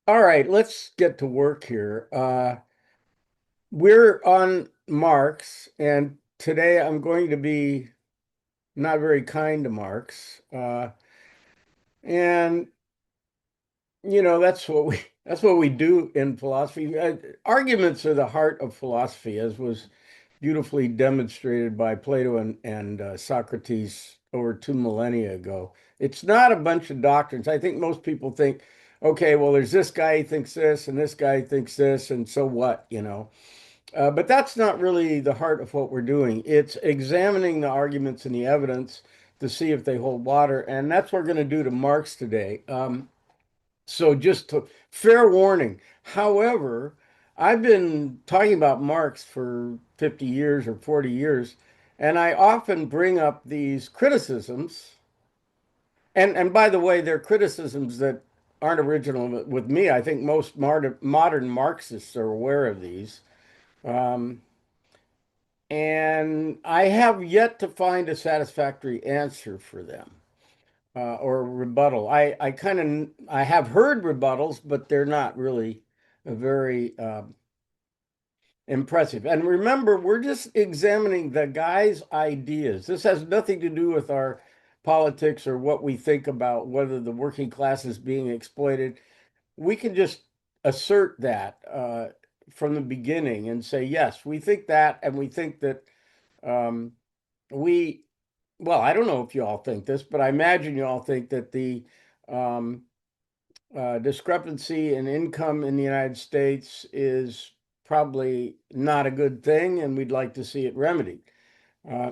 All right, let's get to work here. We're on Marx, and today I'm going to be not very kind to Marx. And that's what we do in philosophy. Arguments are the heart of philosophy, as was beautifully demonstrated by Plato and Socrates over 2 millennia ago. It's not a bunch of doctrines. I think most people think, okay, well, there's this guy who thinks this, and this guy thinks this, and so what? But that's not really the heart of what we're doing. It's examining the arguments and the evidence to see if they hold water, and that's what we're going to do to Marx today. So just fair warning. However, I've been talking about Marx for 50 years or 40 years, and I often bring up these criticisms. And by the way, they're criticisms that aren't original with me. I think most modern Marxists are aware of these. Um, and I have yet to find a satisfactory answer for them. Or rebuttal. I have heard rebuttals, but they're not really very impressive. And remember, we're just examining the guy's ideas. This has nothing to do with our politics or what we think about whether the working class is being exploited. We can just assert that from the beginning and say, yes, we think that, and we think that um, we well, I don't know if you all think this, but I imagine you all think that the um, discrepancy in income in the United States is probably not a good thing, and we'd like to see it remedied. Uh,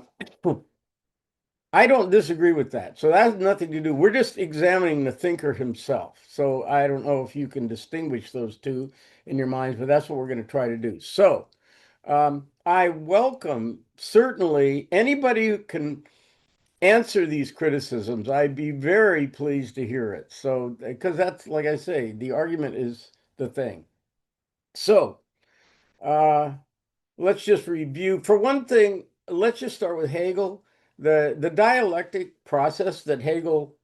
I don't disagree with that. So that has nothing to do. We're just examining the thinker himself. So I don't know if you can distinguish those two in your minds, but that's what we're going to try to do. So I welcome certainly anybody who can answer these criticisms. I'd be very pleased to hear it. So, because that's like I say, the argument is the thing. So, uh, let's just review. For one thing, let's just start with Hegel. The dialectic process that Hegel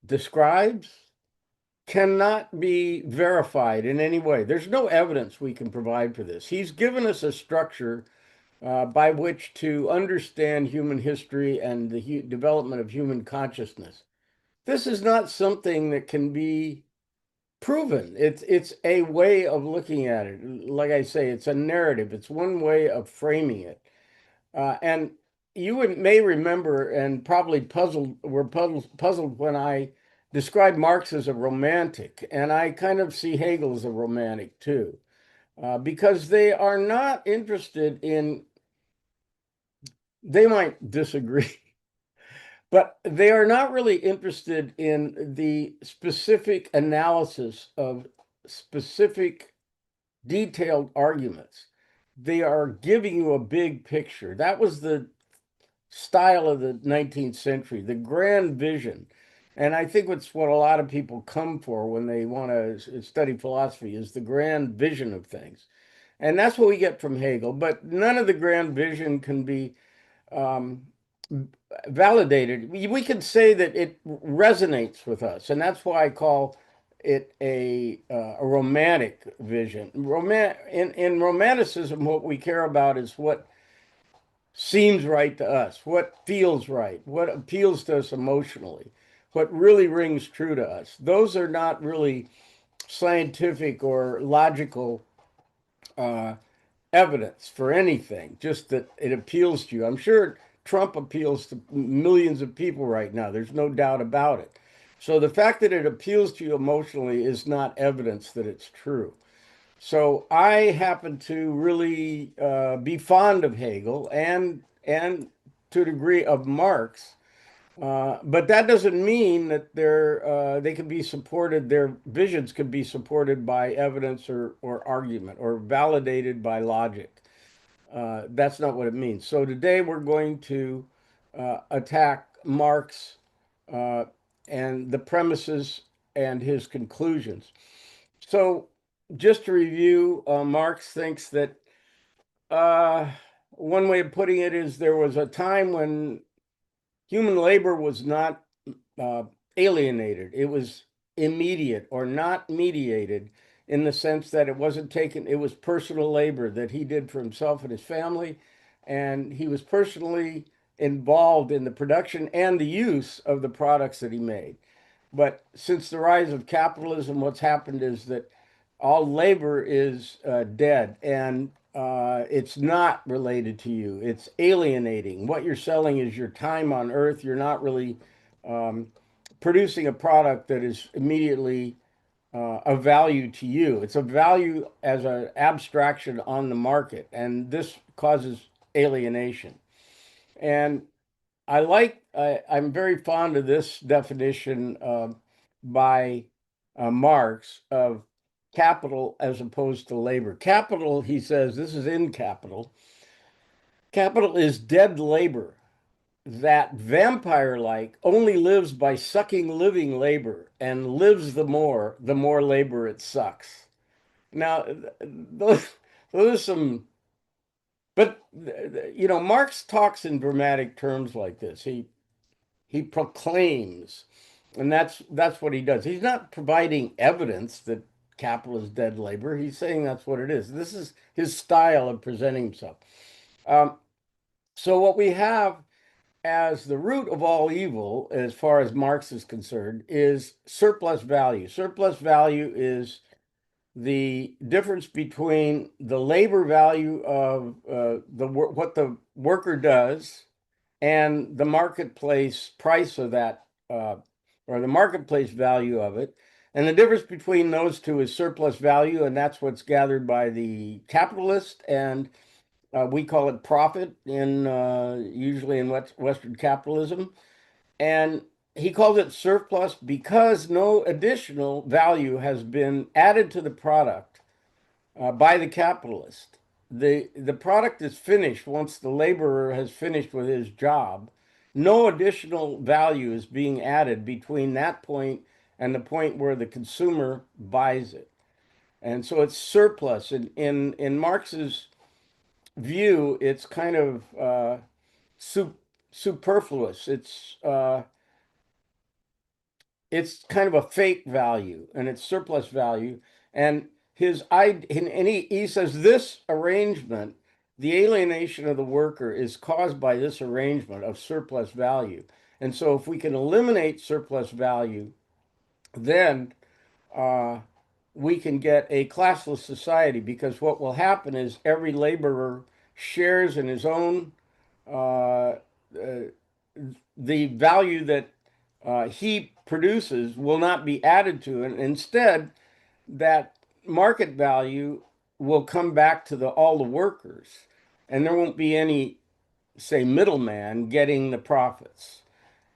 describes cannot be verified in any way. There's no evidence we can provide for this. He's given us a structure by which to understand human history and the development of human consciousness. This is not something that can be proven. It's a way of looking at it. Like I say, it's a narrative. It's one way of framing it. And may remember and probably puzzled when I described Marx as a romantic, and I kind of see Hegel as a romantic too, because they are not interested in. They might disagree. But they are not really interested in the specific analysis of specific detailed arguments. They are giving you a big picture. That was the style of the 19th century, the grand vision. And I think it's what a lot of people come for when they want to study philosophy is the grand vision of things. And that's what we get from Hegel. But none of the grand vision can be um, validated. We can say that it resonates with us, and that's why I call it a romantic vision. In romanticism, what we care about is what seems right to us, what feels right, what appeals to us emotionally, what really rings true to us. Those are not really scientific or logical uh, evidence for anything, just that it appeals to you. I'm sure Trump appeals to millions of people right now. There's no doubt about it. So the fact that it appeals to you emotionally is not evidence that it's true. So I happen to really be fond of Hegel and to a degree of Marx, but that doesn't mean that they can be supported, their visions can be supported by evidence or argument or validated by logic. That's not what it means. So today we're going to attack Marx uh, and the premises and his conclusions. So just to review, Marx thinks that uh, one way of putting it is there was a time when human labor was not uh, alienated. It was immediate or not mediated in the sense that it wasn't taken, it was personal labor that he did for himself and his family. And he was personally involved in the production and the use of the products that he made. But since the rise of capitalism, what's happened is that all labor is dead and it's not related to you. It's alienating. What you're selling is your time on earth. You're not really um, producing a product that is immediately of value to you. It's a value as an abstraction on the market, and this causes alienation. And I'm very fond of this definition by Marx of capital as opposed to labor. Capital, he says, this is in capital. Capital is dead labor that vampire-like only lives by sucking living labor and lives the more labor it sucks. Now, those are some, but Marx talks in dramatic terms like this. He proclaims, and that's what he does. He's not providing evidence that capital is dead labor. He's saying that's what it is. This is his style of presenting himself. Um, so what we have as the root of all evil, as far as Marx is concerned, is surplus value. Surplus value is the difference between the labor value of what the worker does and the marketplace price of that, or the marketplace value of it. And the difference between those two is surplus value, and that's what's gathered by the capitalist, and we call it profit in usually in Western capitalism. And he calls it surplus because no additional value has been added to the product by the capitalist. The product is finished once the laborer has finished with his job. No additional value is being added between that point and the point where the consumer buys it. And so it's surplus. In Marx's view, it's kind of superfluous. It's kind of a fake value and it's surplus value. And he says this arrangement, the alienation of the worker is caused by this arrangement of surplus value. And so if we can eliminate surplus value, then uh, we can get a classless society, because what will happen is every laborer shares in his own uh, the value that he produces will not be added to, and instead that market value will come back to all the workers, and there won't be any, say, middleman getting the profits.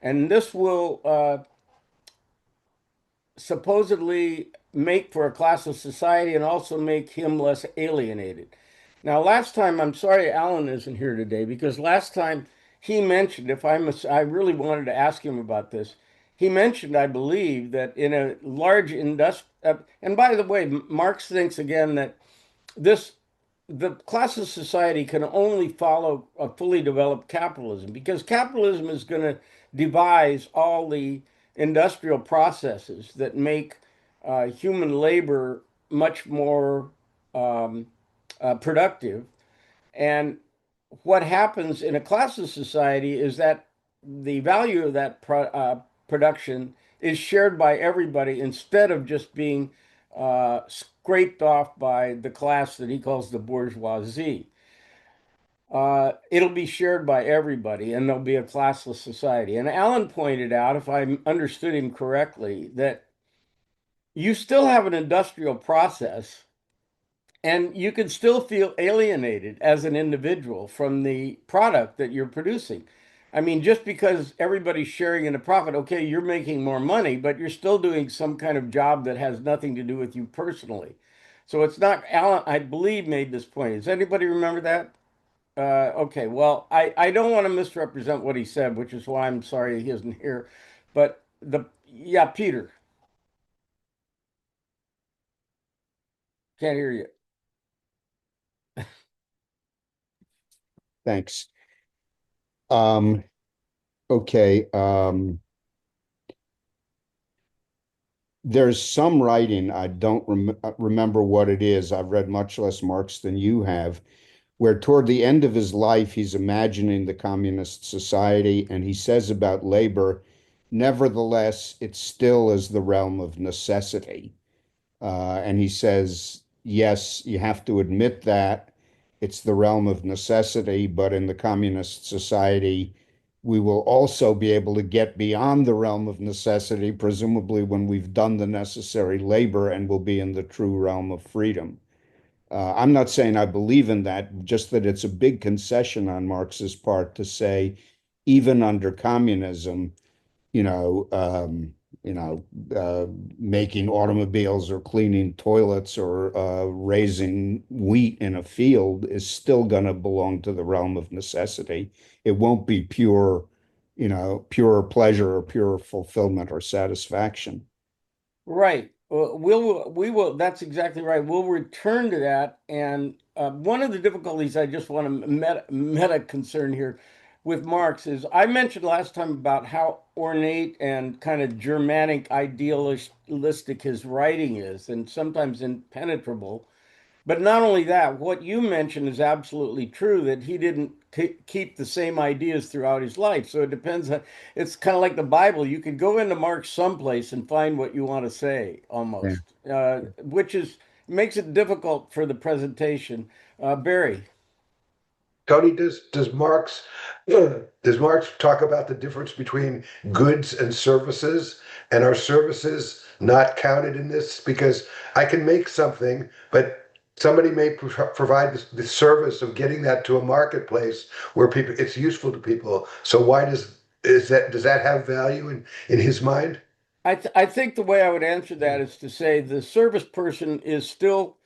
And this will supposedly make for a classless society and also make him less alienated. Now, last time, I'm sorry Alan isn't here today, because last time he mentioned, I really wanted to ask him about this. He mentioned, I believe, that in a large and by the way, Marx thinks again that this the classless society can only follow a fully developed capitalism, because capitalism is going to devise all the industrial processes that make human labor much more um, productive. And what happens in a classless society is that the value of that production is shared by everybody instead of just being scraped off by the class that he calls the bourgeoisie. It'll be shared by everybody and there'll be a classless society. And Alan pointed out, if I understood him correctly, that you still have an industrial process and you can still feel alienated as an individual from the product that you're producing. I mean, just because everybody's sharing in the profit, okay, you're making more money, but you're still doing some kind of job that has nothing to do with you personally. So it's not, Alan, I believe, made this point. Does anybody remember that? Okay, well, I don't want to misrepresent what he said, which is why I'm sorry he isn't here. But yeah, Peter, can't hear you. Thanks. Um, okay. there's some writing, I don't remember what it is. I've read much less Marx than you have, where toward the end of his life, he's imagining the communist society, and he says about labor, nevertheless, it still is the realm of necessity. And he says, yes, you have to admit that it's the realm of necessity, but in the communist society, we will also be able to get beyond the realm of necessity, presumably when we've done the necessary labor and will be in the true realm of freedom. I'm not saying I believe in that, just that it's a big concession on Marx's part to say, even under communism, you know, um, you know, uh, making automobiles or cleaning toilets or raising wheat in a field is still going to belong to the realm of necessity. It won't be pure, pure pleasure or pure fulfillment or satisfaction. Right. We will, that's exactly right. We'll return to that. And one of the difficulties I just want to meta concern here with Marx is I mentioned last time about how ornate and kind of Germanic idealistic his writing is, and sometimes impenetrable. But not only that, what you mentioned is absolutely true that he didn't keep the same ideas throughout his life. So it depends on, it's kind of like the Bible. You could go into Mark someplace and find what you want to say Yeah. almost, which is makes it difficult for the presentation. Barry. Tony, does Marx talk about the difference between goods and services? And are services not counted in this? Because I can make something, but somebody may provide the service of getting that to a marketplace where people it's useful to people. So why does that have value in his mind? I think the way I would answer that is to say the service person is still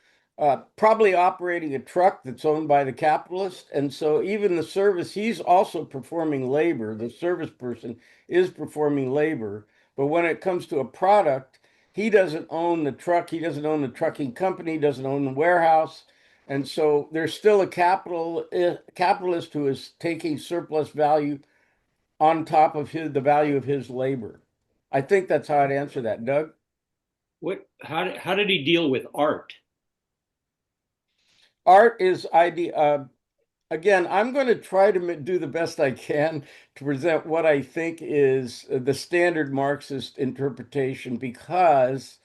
probably operating a truck that's owned by the capitalist. And so even the service, he's also performing labor. The service person is performing labor. But when it comes to a product, he doesn't own the truck. He doesn't own the trucking company, doesn't own the warehouse. And so there's still a capitalist who is taking surplus value on top of the value of his labor. I think that's how I'd answer that. Doug? How did he deal with art? Art is idea. Again, I'm going to try to do the best I can to present what I think is the standard Marxist interpretation because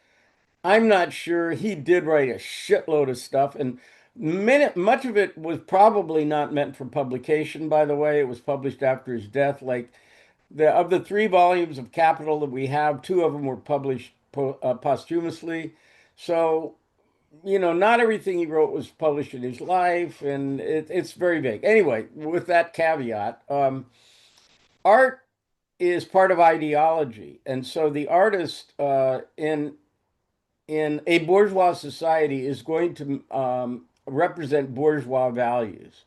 I'm not sure he did write a shitload of stuff, and much of it was probably not meant for publication, by the way. It was published after his death. Like of the three volumes of Capital that we have, two of them were published posthumously. So, not everything he wrote was published in his life, and it's very vague. Anyway, with that caveat, art is part of ideology, and so the artist in a bourgeois society is going to represent bourgeois values.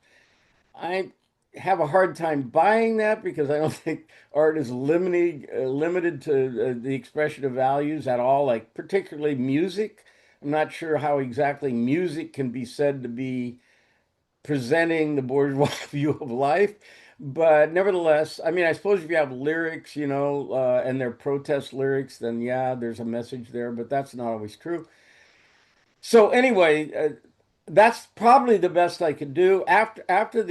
I have a hard time buying that because I don't think art is limited to the expression of values at all, like particularly music. I'm not sure how exactly music can be said to be presenting the bourgeois view of life. But nevertheless, I mean, I suppose if you have lyrics, and they're protest lyrics, then yeah, there's a message there, but that's not always true. So anyway, that's probably the best I could do. After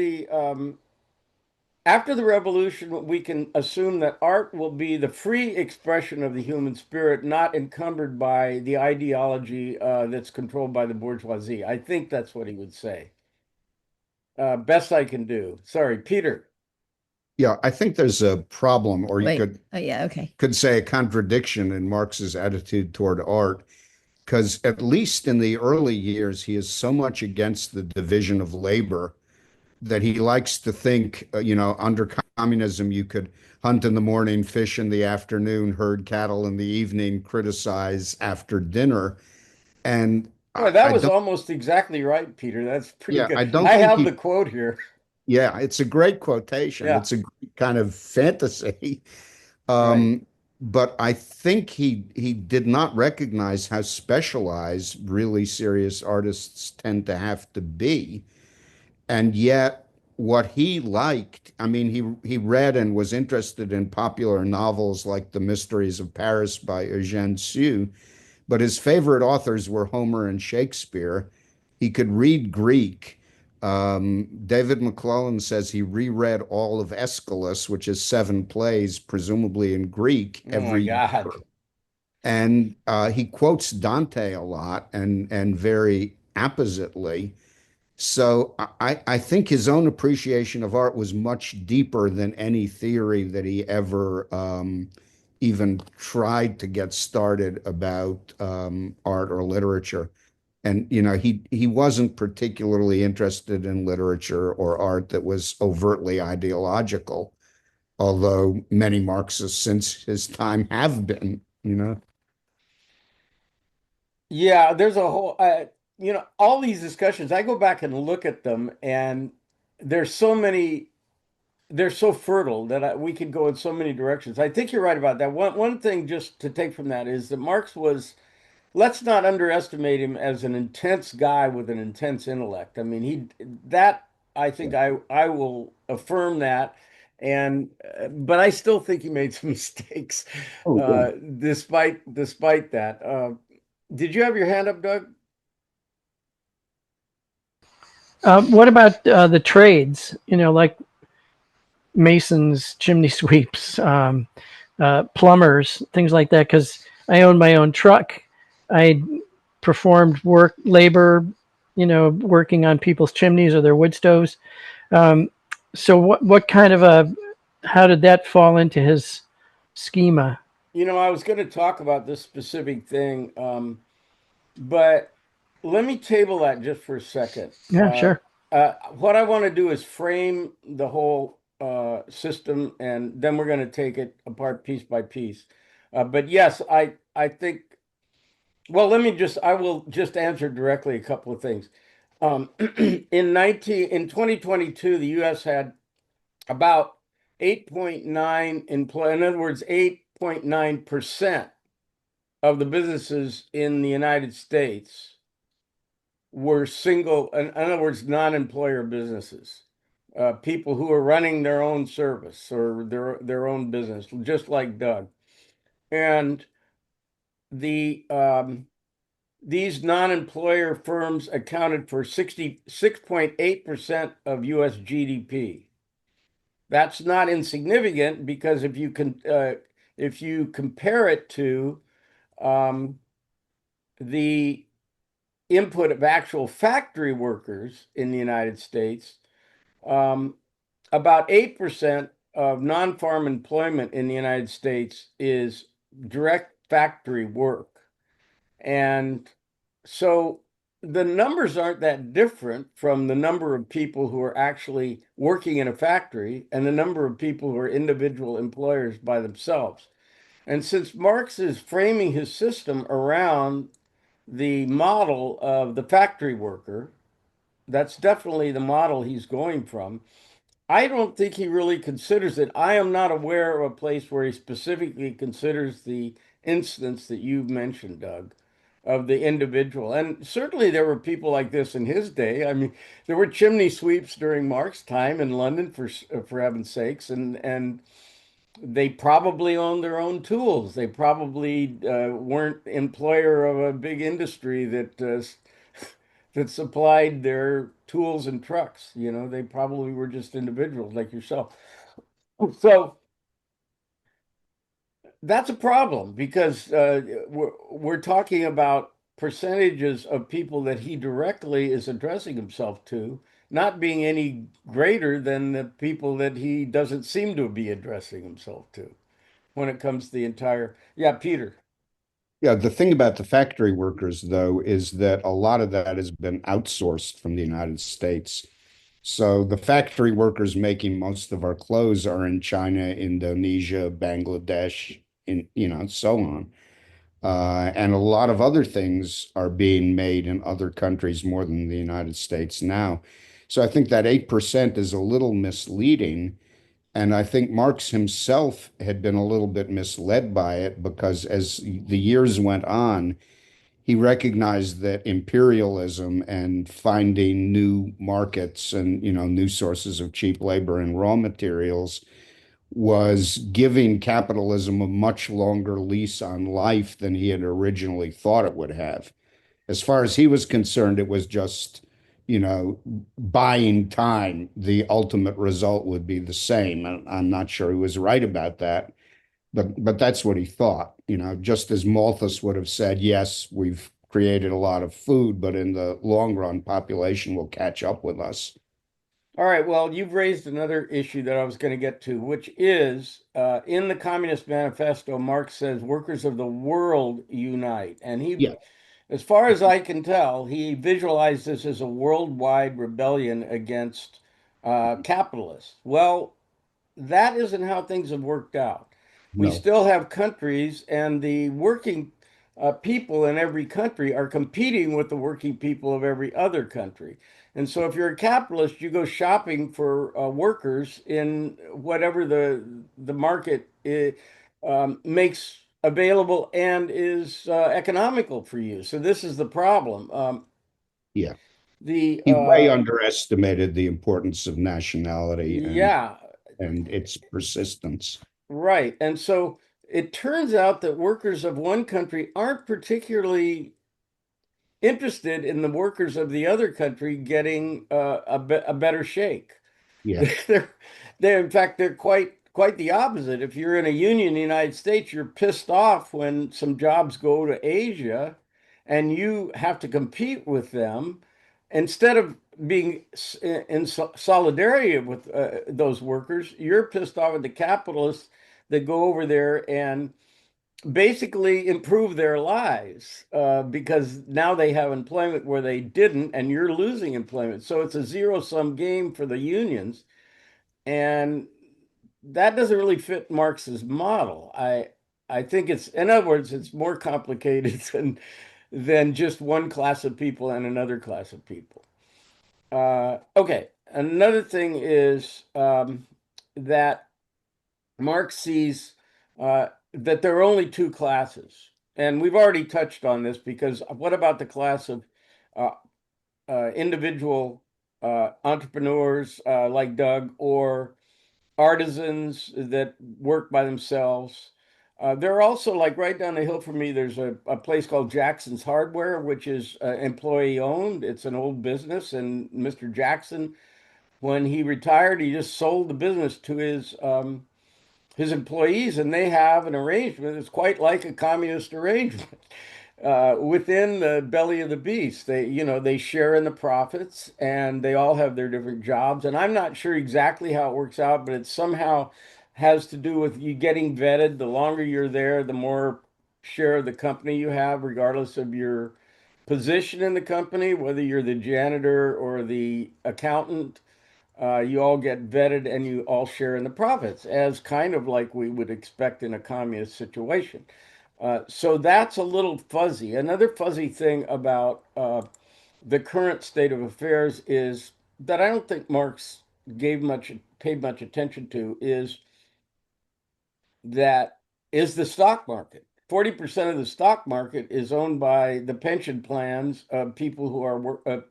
the revolution, we can assume that art will be the free expression of the human spirit, not encumbered by the ideology that's controlled by the bourgeoisie. I think that's what he would say. Best I can do. Sorry, Peter. Yeah, I think there's a problem, or you Wait. could Oh, yeah. Okay. could say a contradiction in Marx's attitude toward art, because at least in the early years, he is so much against the division of labor that he likes to think, under communism, you could hunt in the morning, fish in the afternoon, herd cattle in the evening, criticize after dinner. And Boy, I, that I was don't, almost exactly right, Peter. That's pretty yeah, good. I don't I think have the he, quote here. yeah, it's a great quotation. Yeah. It's a great kind of fantasy. Right. Um, but I think he did not recognize how specialized really serious artists tend to have to be. And yet, what he liked, I mean, he read and was interested in popular novels like The Mysteries of Paris by Eugène Sue, but his favorite authors were Homer and Shakespeare. He could read Greek. David McClellan says he reread all of Aeschylus, which is 7 plays, presumably in Greek, Oh my every God. year. And he quotes Dante a lot and very appositely. So I think his own appreciation of art was much deeper than any theory that he ever even tried to get started about art or literature. And he wasn't particularly interested in literature or art that was overtly ideological, although many Marxists since his time have been. Yeah, there's a whole, all these discussions, I go back and look at them, and there's so many, they're so fertile that we could go in so many directions. I think you're right about that. One thing just to take from that is that Marx was, let's not underestimate him as an intense guy with an intense intellect. I mean, I think I will affirm that. And, but I still think he made some mistakes, Oh, yeah. despite that. Did you have your hand up, Doug? What about the trades? Like masons, chimney sweeps, plumbers, things like that. Because I own my own truck. I performed labor, working on people's chimneys or their wood stoves. Um, so what kind of how did that fall into his schema? I was going to talk about this specific thing, but let me table that just for a second. Yeah, sure. What I want to do is frame the whole system, and then we're going to take it apart piece by piece. But yes, I think. Well, I will just answer directly a couple of things. In 2022, the U.S. had about 8.9 employ. In other words, 8.9% of the businesses in the United States were in other words, non-employer businesses, people who are running their own service or their own business, just like Doug. And the these non-employer firms accounted for 66.8% of U.S. GDP. That's not insignificant because if you compare it to um, the input of actual factory workers in the United States, um, about 8% of non-farm employment in the United States is direct factory work. And so the numbers aren't that different from the number of people who are actually working in a factory and the number of people who are individual employers by themselves. And since Marx is framing his system around the model of the factory worker, that's definitely the model he's going from. I don't think he really considers it. I am not aware of a place where he specifically considers the instance that you've mentioned, Doug, of the individual. And certainly there were people like this in his day. I mean, there were chimney sweeps during Mark's time in London, for heaven's sakes, and they probably owned their own tools. They probably weren't employer of a big industry that supplied their tools and trucks. They probably were just individuals like yourself. So that's a problem because we're talking about percentages of people that he directly is addressing himself to, not being any greater than the people that he doesn't seem to be addressing himself to when it comes to the entire. Yeah, Peter. Yeah, the thing about the factory workers, though, is that a lot of that has been outsourced from the United States. So the factory workers making most of our clothes are in China, Indonesia, Bangladesh, so on. And a lot of other things are being made in other countries more than the United States now. So I think that 8% is a little misleading. And I think Marx himself had been a little bit misled by it because as the years went on, he recognized that imperialism and finding new markets and, new sources of cheap labor and raw materials was giving capitalism a much longer lease on life than he had originally thought it would have. As far as he was concerned, it was just, buying time. The ultimate result would be the same. And I'm not sure he was right about that, but that's what he thought. Just as Malthus would have said, yes, we've created a lot of food, but in the long run, population will catch up with us. All right, well, you've raised another issue that I was going to get to, which is in the Communist Manifesto, Marx says workers of the world unite. And Yeah, as far as I can tell, he visualized this as a worldwide rebellion against capitalists. Well, that isn't how things have worked out. We no, still have countries, and the working people in every country are competing with the working people of every other country. And so, if you're a capitalist, you go shopping for workers in whatever the market makes available and is economical for you. So, this is the problem. yeah. The He way underestimated the importance of nationality Yeah, and its persistence. right. And so it turns out that workers of one country aren't particularly interested in the workers of the other country getting a better shake. Yeah, They're, in fact, they're quite the opposite. If you're in a union in the United States, you're pissed off when some jobs go to Asia and you have to compete with them. Instead of being in solidarity with those workers, you're pissed off at the capitalists that go over there and basically improve their lives because now they have employment where they didn't, and you're losing employment. So it's a zero-sum game for the unions, and that doesn't really fit Marx's model. I think it's, in other words, it's more complicated than just one class of people and another class of people. Okay, another thing is that Marx sees that there are only two classes. And we've already touched on this because what about the class of uh, individual entrepreneurs like Doug or artisans that work by themselves? There are also, like right down the hill from me, there's a place called Jackson's Hardware, which is employee owned. It's an old business. And Mr. Jackson, when he retired, he just sold the business to his employees, and they have an arrangement that's quite like a communist arrangement within the belly of the beast. They share in the profits, and they all have their different jobs. And I'm not sure exactly how it works out, but it somehow has to do with you getting vetted. The longer you're there, the more share of the company you have, regardless of your position in the company, whether you're the janitor or the accountant. You all get vetted and you all share in the profits, as kind of like we would expect in a communist situation. So that's a little fuzzy. Another fuzzy thing about the current state of affairs is that I don't think Marx paid much attention to that is the stock market. 40% of the stock market is owned by the pension plans of people who are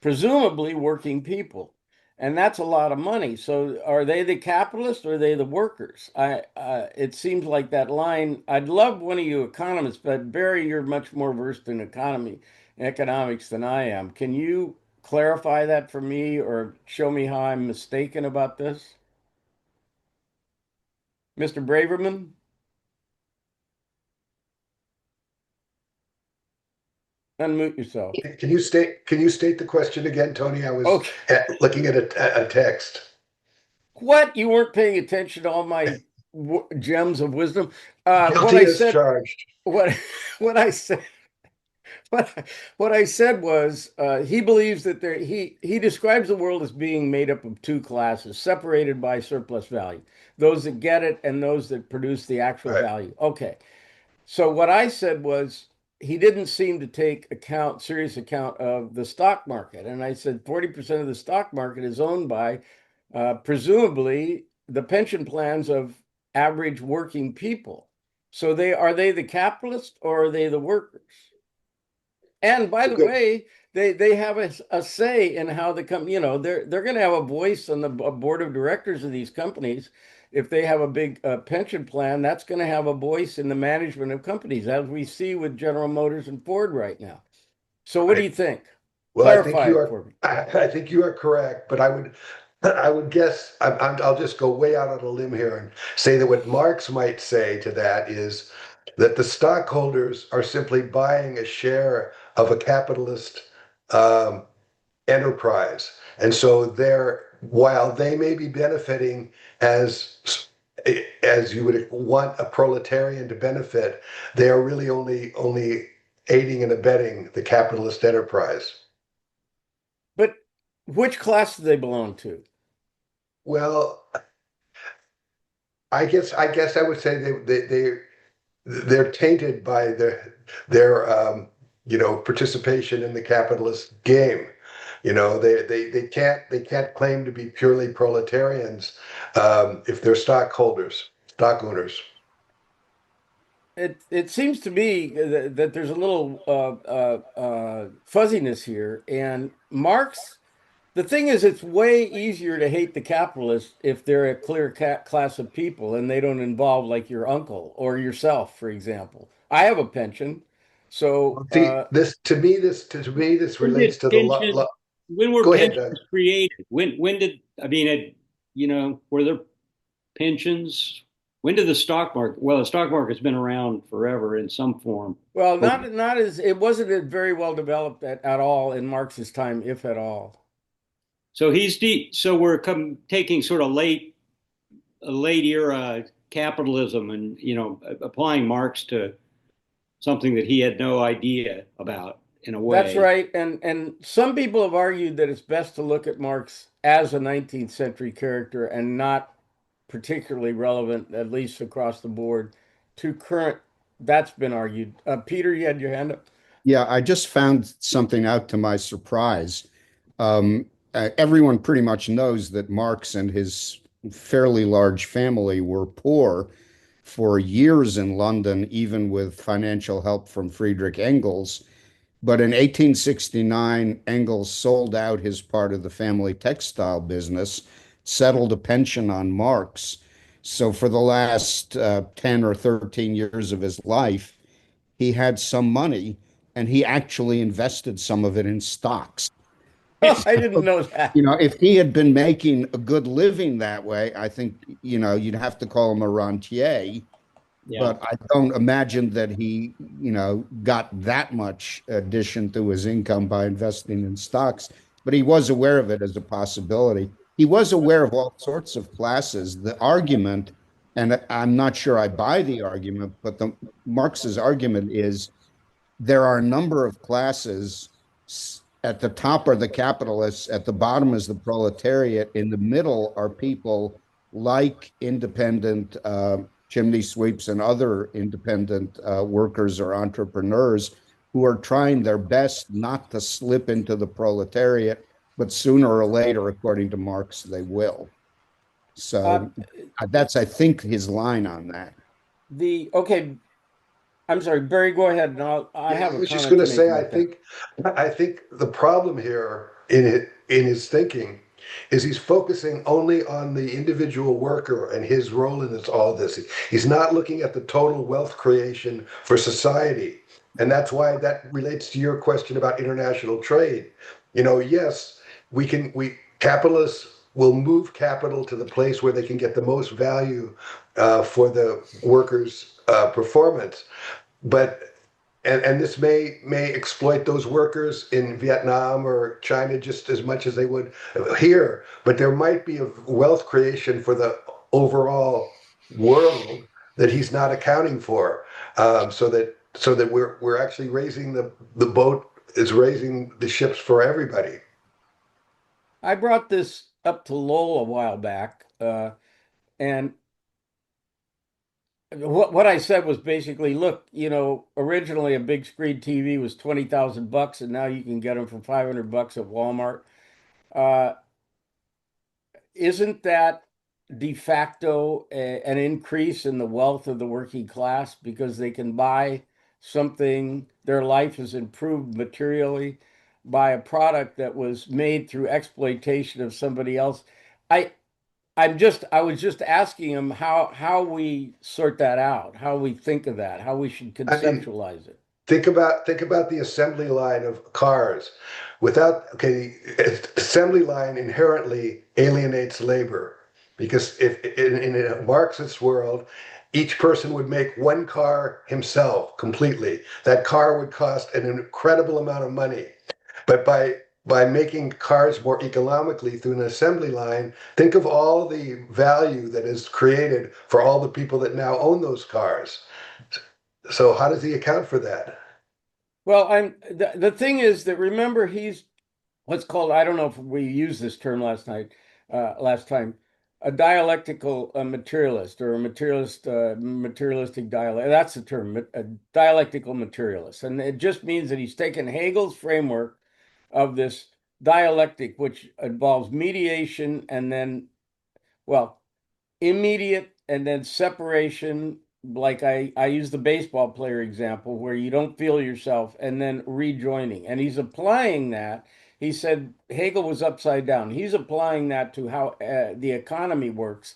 presumably working people. And that's a lot of money. So are they the capitalists or are they the workers? It seems like that line. I'd love one of you economists, but Barry, you're much more versed in economics than I am. Can you clarify that for me or show me how I'm mistaken about this? Mr. Braverman, unmute yourself. Can you state the question again, Tony? I was Okay. looking at a text. What? You weren't paying attention to all my gems of wisdom? What Guilty I as said, charged. what what I said, what I said was he believes that he describes the world as being made up of two classes, separated by surplus value, those that get it and those that produce the actual Right. value. Okay. So what I said was he didn't seem to take serious account of the stock market. And I said 40% of the stock market is owned by presumably the pension plans of average working people. So are they the capitalists or are they the workers? And by the Good. way, they have a say in how the company, they're going to have a voice on the board of directors of these companies. If they have a big pension plan, that's going to have a voice in the management of companies, as we see with General Motors and Ford right now. So what do Right. you think? Well, I think Clarify you it are. for me. I think you are correct, but I would guess. I'll just go way out on a limb here and say that what Marx might say to that is that the stockholders are simply buying a share of a capitalist um, enterprise, and so while they may be benefiting as you would want a proletarian to benefit, they are really only aiding and abetting the capitalist enterprise. But which class do they belong to? Well, I guess I would say they're tainted by their participation in the capitalist game. They can't claim to be purely proletarians if they're stock owners. It seems to me that there's a little fuzziness here. And Marx, the thing is, it's way easier to hate the capitalists if they're a clear class of people and they don't involve like your uncle or yourself, for example. I have a pension, so Well, see, this When relates did to the pension, when were Go ahead, Doug. pensions created? When did, I mean, were there pensions? When did the stock market, well, the stock market's been around forever in some form. well, But not as it wasn't very well developed at all in Marx's time, if at all. so so we're taking sort of late era capitalism and, applying Marx to something that he had no idea about in a That's way. right. And some people have argued that it's best to look at Marx as a 19th century character and not particularly relevant, at least across the board, to current. That's been argued. Peter, you had your hand up. Yeah, I just found something out to my surprise. Everyone pretty much knows that Marx and his fairly large family were poor for years in London, even with financial help from Friedrich Engels. But in 1869, Engels sold out his part of the family textile business, settled a pension on Marx. So for the last 10 or 13 years of his life, he had some money and he actually invested some of it in stocks. Oh, I didn't know that. If he had been making a good living that way, I think, you'd have to call him a rentier, Yeah. but I don't imagine that he, got that much addition to his income by investing in stocks, but he was aware of it as a possibility. He was aware of all sorts of classes. The argument, and I'm not sure I buy the argument, but Marx's argument is there are a number of classes. At the top are the capitalists, at the bottom is the proletariat, in the middle are people like independent chimney sweeps and other independent workers or entrepreneurs who are trying their best not to slip into the proletariat, but sooner or later, according to Marx, they will. Uh, So that's, I think, his line on that. the okay, I'm sorry, Barry, go ahead, and I Yeah, have I a was just comment going to to make say, about that. I think the problem here in his thinking is he's focusing only on the individual worker and his role in all of this. He's not looking at the total wealth creation for society, and that's why that relates to your question about international trade. Yes, we capitalists will move capital to the place where they can get the most value for the workers' performance, but and this may exploit those workers in Vietnam or China just as much as they would here, but there might be a wealth creation for the overall world that he's not accounting for, so that we're actually raising the boat is raising the ships for everybody. I brought this up to Lowell a while back, and what I said was basically, look, originally a big screen TV was 20,000 bucks, and now you can get them for 500 bucks at Walmart. Uh, isn't that de facto an increase in the wealth of the working class because they can buy something their life is improved materially by a product that was made through exploitation of somebody else. I I was just asking him how we sort that out, how we think of that, how we should I mean, conceptualize it. think about the assembly line of cars. Without okay, assembly line inherently alienates labor because if in a Marxist world, each person would make one car himself completely. That car would cost an incredible amount of money. But by making cars more economically through an assembly line, think of all the value that is created for all the people that now own those cars. So how does he account for that? Well, the thing is that remember he's what's called, I don't know if we used this term last time, a dialectical materialist or a materialistic dialect. That's the term, a dialectical materialist. And it just means that he's taken Hegel's framework of this dialectic, which involves mediation and then, well, immediate and then separation. Like I use the baseball player example where you don't feel yourself and then rejoining. And he's applying that. He said Hegel was upside down. He's applying that to how the economy works.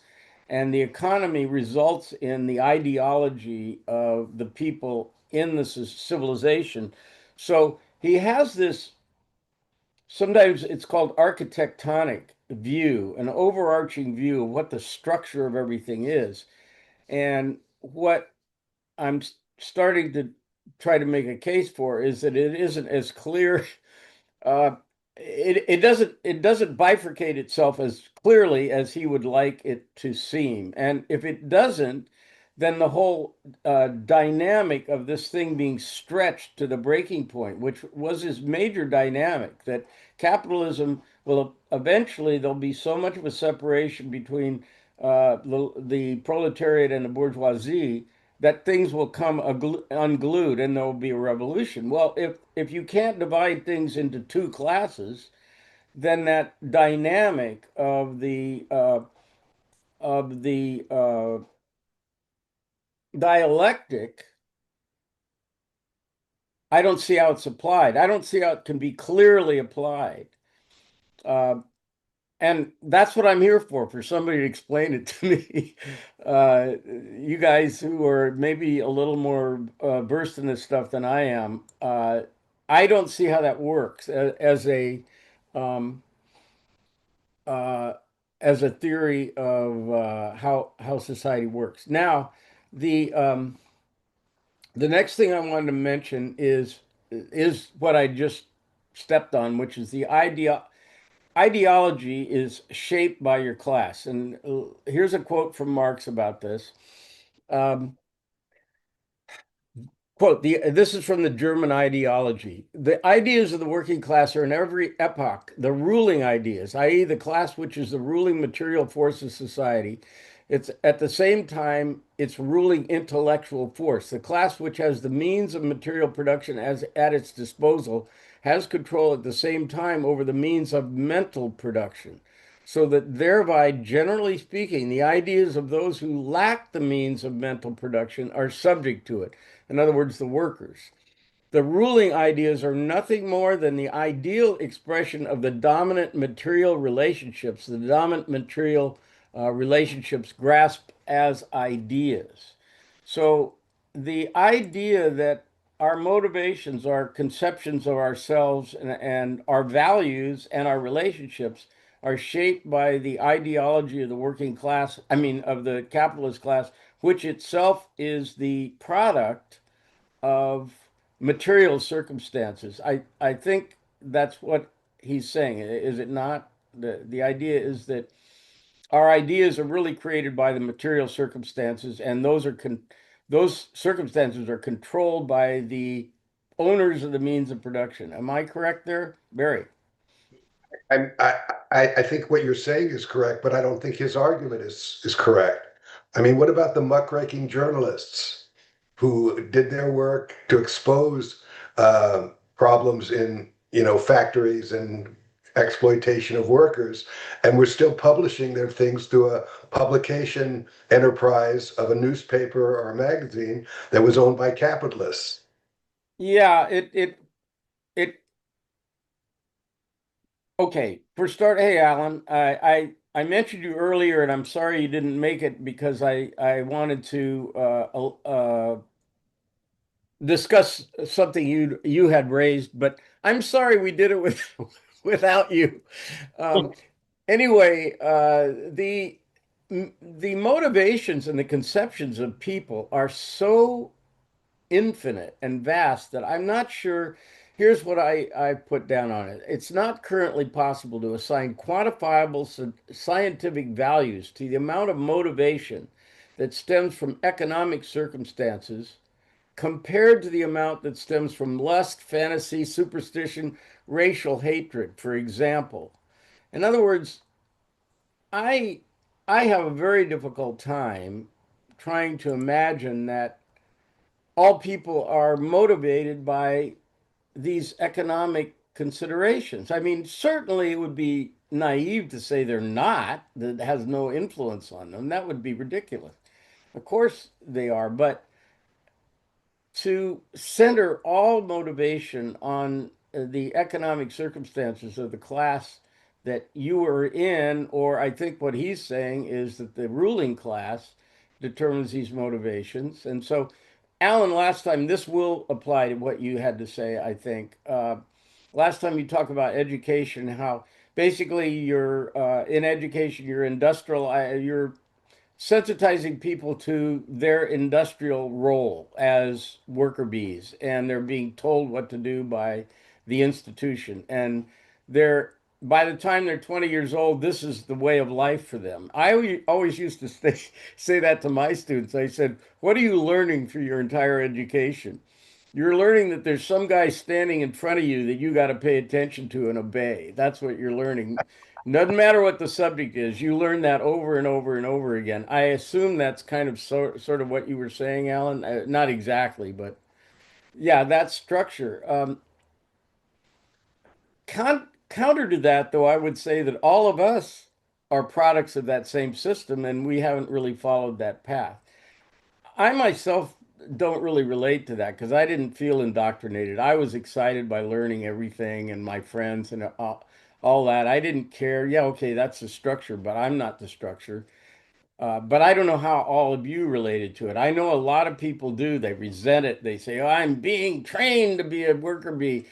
And the economy results in the ideology of the people in the civilization. So he has this, sometimes it's called architectonic view, an overarching view of what the structure of everything is. And what I'm starting to try to make a case for is that it isn't as clear. Uh, it doesn't bifurcate itself as clearly as he would like it to seem. And if it doesn't, then the whole dynamic of this thing being stretched to the breaking point, which was his major dynamic, that capitalism will eventually there'll be so much of a separation between the proletariat and the bourgeoisie that things will come unglued and there will be a revolution. Well, if you can't divide things into two classes, then that dynamic of the dialectic, I don't see how it's applied. I don't see how it can be clearly applied. Uh, and that's what I'm here for somebody to explain it to me. You guys who are maybe a little more versed in this stuff than I am, I don't see how that works um, uh, as a theory of how society works. Now, the um, the next thing I wanted to mention is what I just stepped on, which is the ideology is shaped by your class. And here's a quote from Marx about this. Um, Quote, this is from the German ideology. The ideas of the working class are in every epoch the ruling ideas, i.e., the class which is the ruling material force of society. It's at the same time its ruling intellectual force. The class which has the means of material production as at its disposal has control at the same time over the means of mental production. So that thereby, generally speaking, the ideas of those who lack the means of mental production are subject to it. In other words, the workers. The ruling ideas are nothing more than the ideal expression of the dominant material relationships, the dominant material relationships grasped as ideas. So the idea that our motivations, our conceptions of ourselves and our values and our relationships are shaped by the ideology of the working class, I mean, of the capitalist class, which itself is the product of material circumstances. I think that's what he's saying, is it not? The idea is that our ideas are really created by the material circumstances, and those circumstances are controlled by the owners of the means of production. Am I correct there, Barry? I, I think what you're saying is correct, but I don't think his argument is correct. I mean, what about the muckraking journalists who did their work to expose problems in factories and exploitation of workers, and were still publishing their things through a publication enterprise of a newspaper or a magazine that was owned by capitalists? Yeah, it okay. For start, hey Alan, I mentioned you earlier, and I'm sorry you didn't make it because I wanted to discuss something you had raised, but I'm sorry we did it with without you. Um, anyway, the motivations and the conceptions of people are so infinite and vast that I'm not sure. Here's what I put down on it. It's not currently possible to assign quantifiable scientific values to the amount of motivation that stems from economic circumstances compared to the amount that stems from lust, fantasy, superstition, racial hatred, for example. In other words, I I have a very difficult time trying to imagine that all people are motivated by these economic considerations. I mean, certainly it would be naive to say they're not, that has no influence on them. That would be ridiculous. Of course they are, but to center all motivation on the economic circumstances of the class that you were in, or I think what he's saying is that the ruling class determines these motivations. And so, Alan, last time, this will apply to what you had to say, I think. Last time you talked about education, how basically you're in education, you're industrial, you're sensitizing people to their industrial role as worker bees, and they're being told what to do by the institution. And they're by the time they're 20 years old, this is the way of life for them. I always used to say that to my students. I said, "What are you learning through your entire education? You're learning that there's some guy standing in front of you that you got to pay attention to and obey. That's what you're learning. Doesn't matter what the subject is. You learn that over and over and over again." I assume that's kind of sort of what you were saying, Alan. Not exactly, but yeah, that structure. Counter to that, though, I would say that all of us are products of that same system, and we haven't really followed that path. I myself don't really relate to that because I didn't feel indoctrinated. I was excited by learning everything and my friends and all that. I didn't care. Yeah, okay, that's the structure, but I'm not the structure. But I don't know how all of you related to it. I know a lot of people do. They resent it. They say, "Oh, I'm being trained to be a worker bee."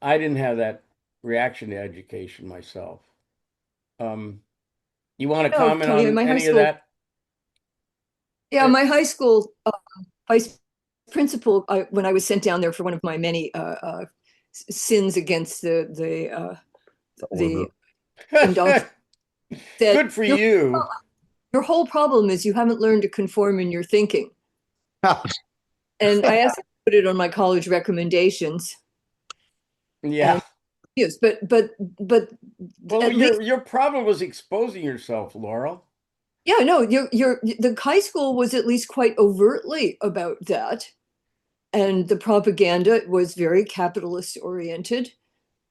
I didn't have that reaction to education myself. Um, you want to No, comment Tony, in on my high any of school, that? yeah, my high school vice principal, when I was sent down there for one of my many sins against the Order. indoctrination, said Good for you. your whole problem is you haven't learned to conform in your thinking. And I asked him to put it on my college recommendations, Yeah. and yes, but Well, at least your problem was exposing yourself, Laurel. yeah, no, the high school was at least quite overtly about that, and the propaganda was very capitalist oriented.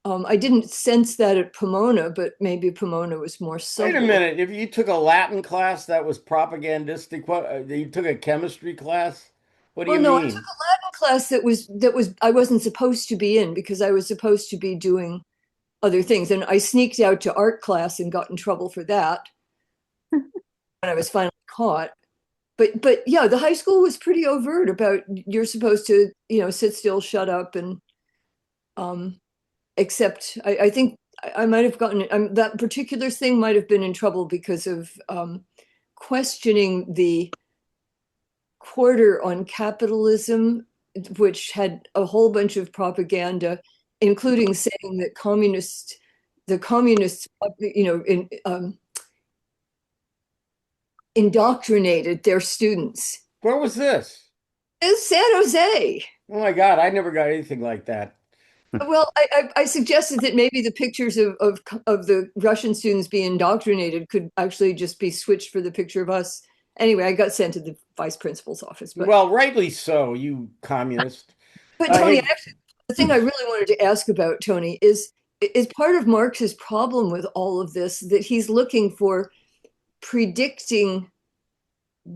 I didn't sense that at Pomona, but maybe Pomona was more Wait a subtle. minute. If you took a Latin class that was propagandistic, what you took a chemistry class? What do Well, you no, I took mean? a Latin class that was I wasn't supposed to be in because I was supposed to be doing other things, and I sneaked out to art class and got in trouble for that when I was finally caught. But yeah, the high school was pretty overt about you're supposed to sit still, shut up, and um, except I think I might have gotten that particular thing might have been in trouble because of questioning the quarter on capitalism, which had a whole bunch of propaganda, including saying that the communists, indoctrinated their students. Where was this? It's San Jose. Oh my God, I never got anything like that. Well, I suggested that maybe the pictures of the Russian students being indoctrinated could actually just be switched for the picture of us. Anyway, I got sent to the vice principal's office. Well, rightly so, you communist. But Tony, Hey, actually, the thing I really wanted to ask about Tony is part of Marx's problem with all of this that he's looking for predicting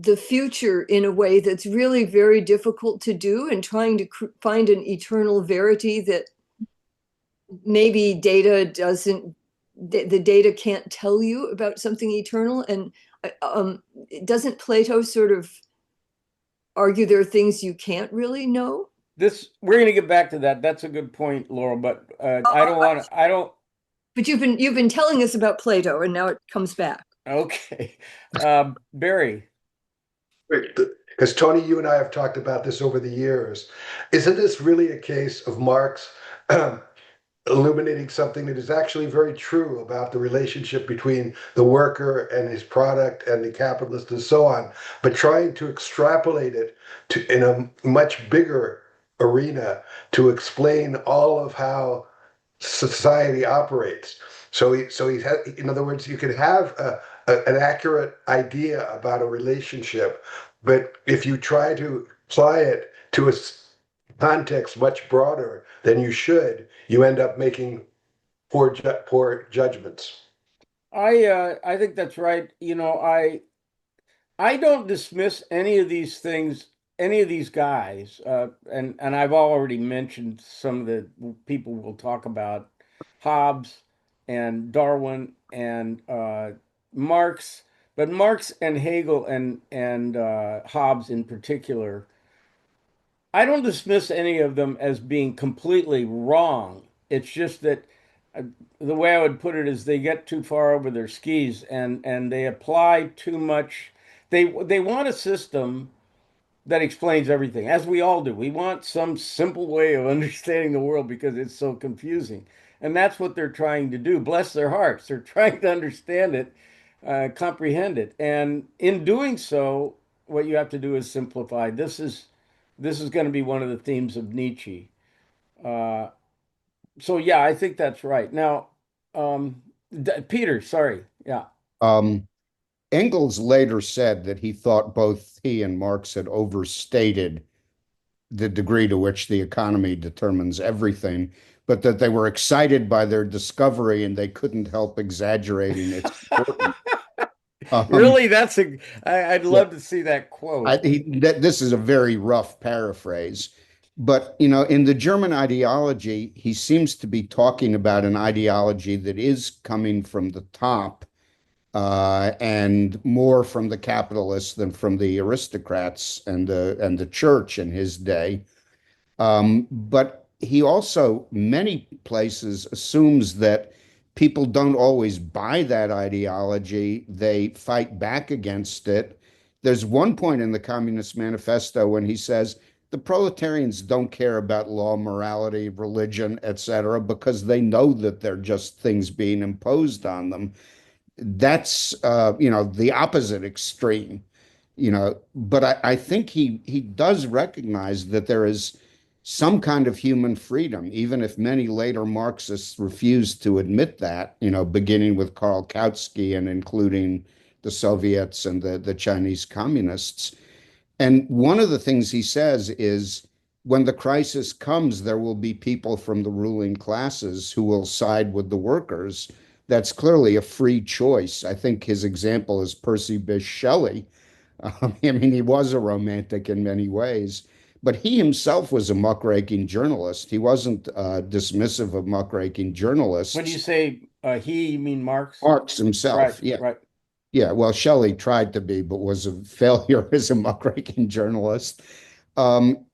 the future in a way that's really very difficult to do, and trying to find an eternal verity that maybe data doesn't, the data can't tell you about something eternal. And doesn't Plato sort of argue there are things you can't really know? This we're going to get back to that. That's a good point, Laurel. But I don't want to. I don't. But you've been telling us about Plato, and now it comes back. Okay, Barry. Because Tony, you and I have talked about this over the years. Isn't this really a case of Marx illuminating something that is actually very true about the relationship between the worker and his product and the capitalist and so on, but trying to extrapolate it to in a much bigger arena to explain all of how society operates. In other words, you can have an accurate idea about a relationship, but if you try to apply it to a context much broader than you should, you end up making poor judgments. I think that's right. I don't dismiss any of these things, any of these guys, and I've already mentioned some of the people we'll talk about, Hobbes and Darwin and Marx, but Marx and Hegel and Hobbes in particular, I don't dismiss any of them as being completely wrong. It's just that uh, the way I would put it is they get too far over their skis and they apply too much. They want a system that explains everything, as we all do. We want some simple way of understanding the world because it's so confusing. And that's what they're trying to do. Bless their hearts. They're trying to understand it, comprehend it. And in doing so, what you have to do is simplify. This is going to be one of the themes of Nietzsche. Uh, so yeah, I think that's right. Now, Peter, sorry. Yeah. Um, Engels later said that he thought both he and Marx had overstated the degree to which the economy determines everything, but that they were excited by their discovery and they couldn't help exaggerating its importance. Um, Really, I'd yeah, love to see that quote. this is a very rough paraphrase, but in the German ideology, he seems to be talking about an ideology that is coming from the top and more from the capitalists than from the aristocrats and the church in his day. But he also, many places, assumes that people don't always buy that ideology. They fight back against it. There's one point in the Communist Manifesto when he says the proletarians don't care about law, morality, religion, etc., because they know that they're just things being imposed on them. That's the opposite extreme, but I think he does recognize that there is some kind of human freedom, even if many later Marxists refuse to admit that, beginning with Karl Kautsky and including the Soviets and the Chinese communists. And one of the things he says is when the crisis comes, there will be people from the ruling classes who will side with the workers. That's clearly a free choice. I think his example is Percy Bysshe Shelley. I mean, he was a romantic in many ways, but he himself was a muckraking journalist. He wasn't dismissive of muckraking When you journalists. say he, you mean Marx? Marx Right, himself, yeah. right. Yeah, well, Shelley tried to be, but was a failure as a muckraking journalist. Um,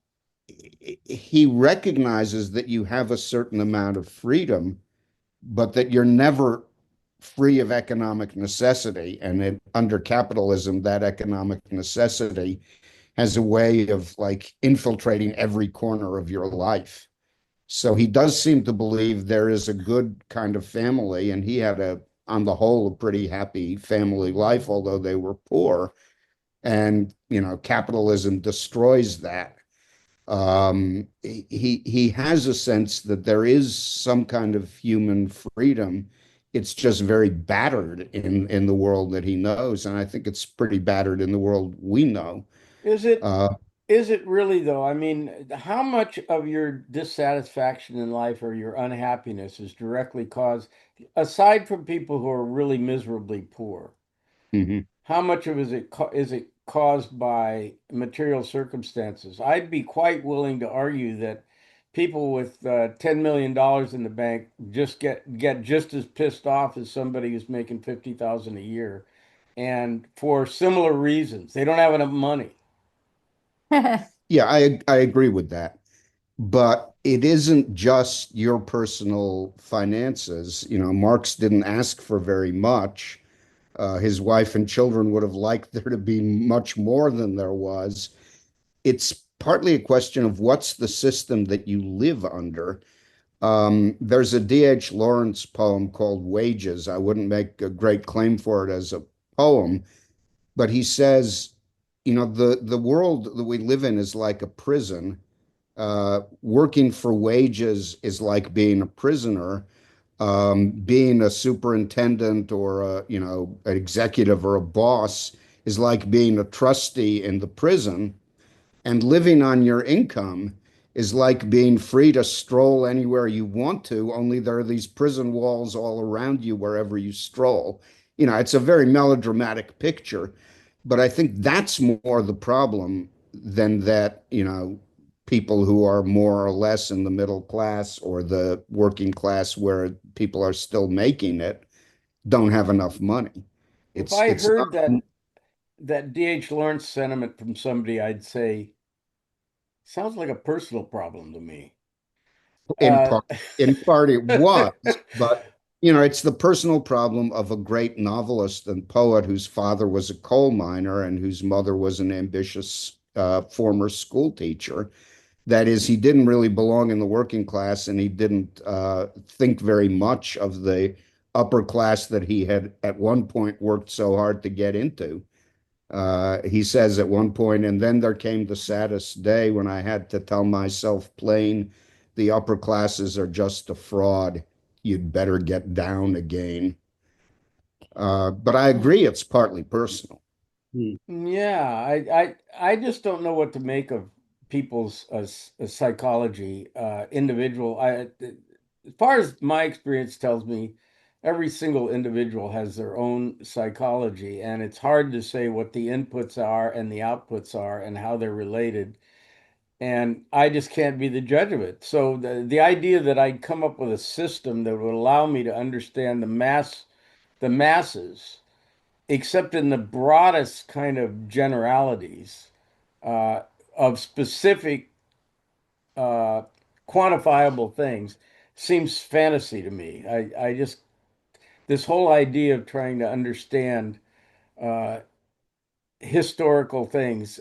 he recognizes that you have a certain amount of freedom, but that you're never free of economic necessity. And under capitalism, that economic necessity has a way of like infiltrating every corner of your life. So he does seem to believe there is a good kind of family, and he had on the whole, a pretty happy family life, although they were poor. And capitalism destroys that. He has a sense that there is some kind of human freedom. It's just very battered in the world that he knows, and I think it's pretty battered in the world we know. Is it Uh, is it really though? I mean, how much of your dissatisfaction in life or your unhappiness is directly caused, aside from people who are really miserably poor? Mhm. How much of is it caused by material circumstances? I'd be quite willing to argue that people with $10 million in the bank just get just as pissed off as somebody who's making 50,000 a year, and for similar reasons. They don't have enough money. Yeah, I agree with that. But it isn't just your personal finances. You know, Marx didn't ask for very much. His wife and children would have liked there to be much more than there was. It's partly a question of what's the system that you live under. There's a D.H. Lawrence poem called Wages. I wouldn't make a great claim for it as a poem, but he says, you know, the world that we live in is like a prison. Working for wages is like being a prisoner. Being a superintendent or a, you know, an executive or a boss is like being a trustee in the prison. And living on your income is like being free to stroll anywhere you want to, only there are these prison walls all around you wherever you stroll. You know, it's a very melodramatic picture, but I think that's more the problem than that, you know, people who are more or less in the middle class or the working class where people are still making it don't have enough money. If I It's heard not that D.H. Lawrence sentiment from somebody, I'd say, sounds like a personal problem to me. in Uh, part it was, but you know, it's the personal problem of a great novelist and poet whose father was a coal miner and whose mother was an ambitious former school teacher. That is, he didn't really belong in the working class, and he didn't think very much of the upper class that he had at one point worked so hard to get into. He says at one point, and then there came the saddest day when I had to tell myself plain, the upper classes are just a fraud. You'd better get down again. But I agree, it's partly personal. Hmm. Yeah, I just don't know what to make of people's psychology, individual. As far as my experience tells me, every single individual has their own psychology, and it's hard to say what the inputs are and the outputs are and how they're related. And I just can't be the judge of it. So the idea that I'd come up with a system that would allow me to understand the masses except in the broadest kind of generalities uh, of specific uh, quantifiable things seems fantasy to me. I just, this whole idea of trying to understand uh, historical things,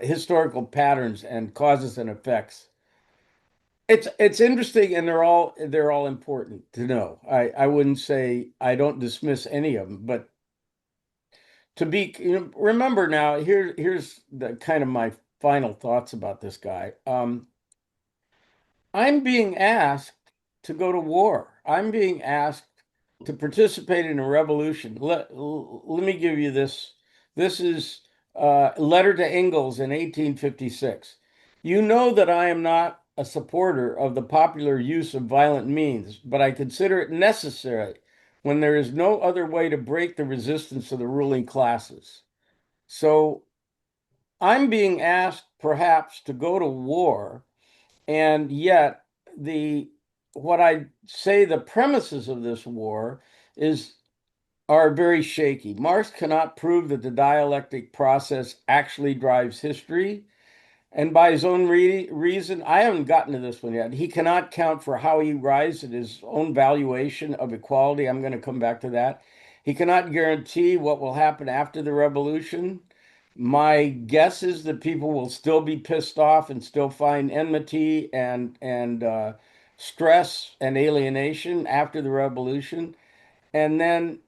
historical patterns and causes and effects. It's interesting and they're all important to know. I wouldn't say I don't dismiss any of them, but to be, you know, remember now, here's the kind of my final thoughts about this guy. I'm being asked to go to war. I'm being asked to participate in a revolution. Let me give you this. This is a letter to Engels in 1856. You know that I am not a supporter of the popular use of violent means, but I consider it necessary when there is no other way to break the resistance of the ruling classes. So I'm being asked perhaps to go to war, and yet the what I say the premises of this war is are very shaky. Marx cannot prove that the dialectic process actually drives history. And by his own reason, I haven't gotten to this one yet. He cannot count for how he rises at his own valuation of equality. I'm going to come back to that. He cannot guarantee what will happen after the revolution. My guess is that people will still be pissed off and still find enmity and stress and alienation after the revolution. And then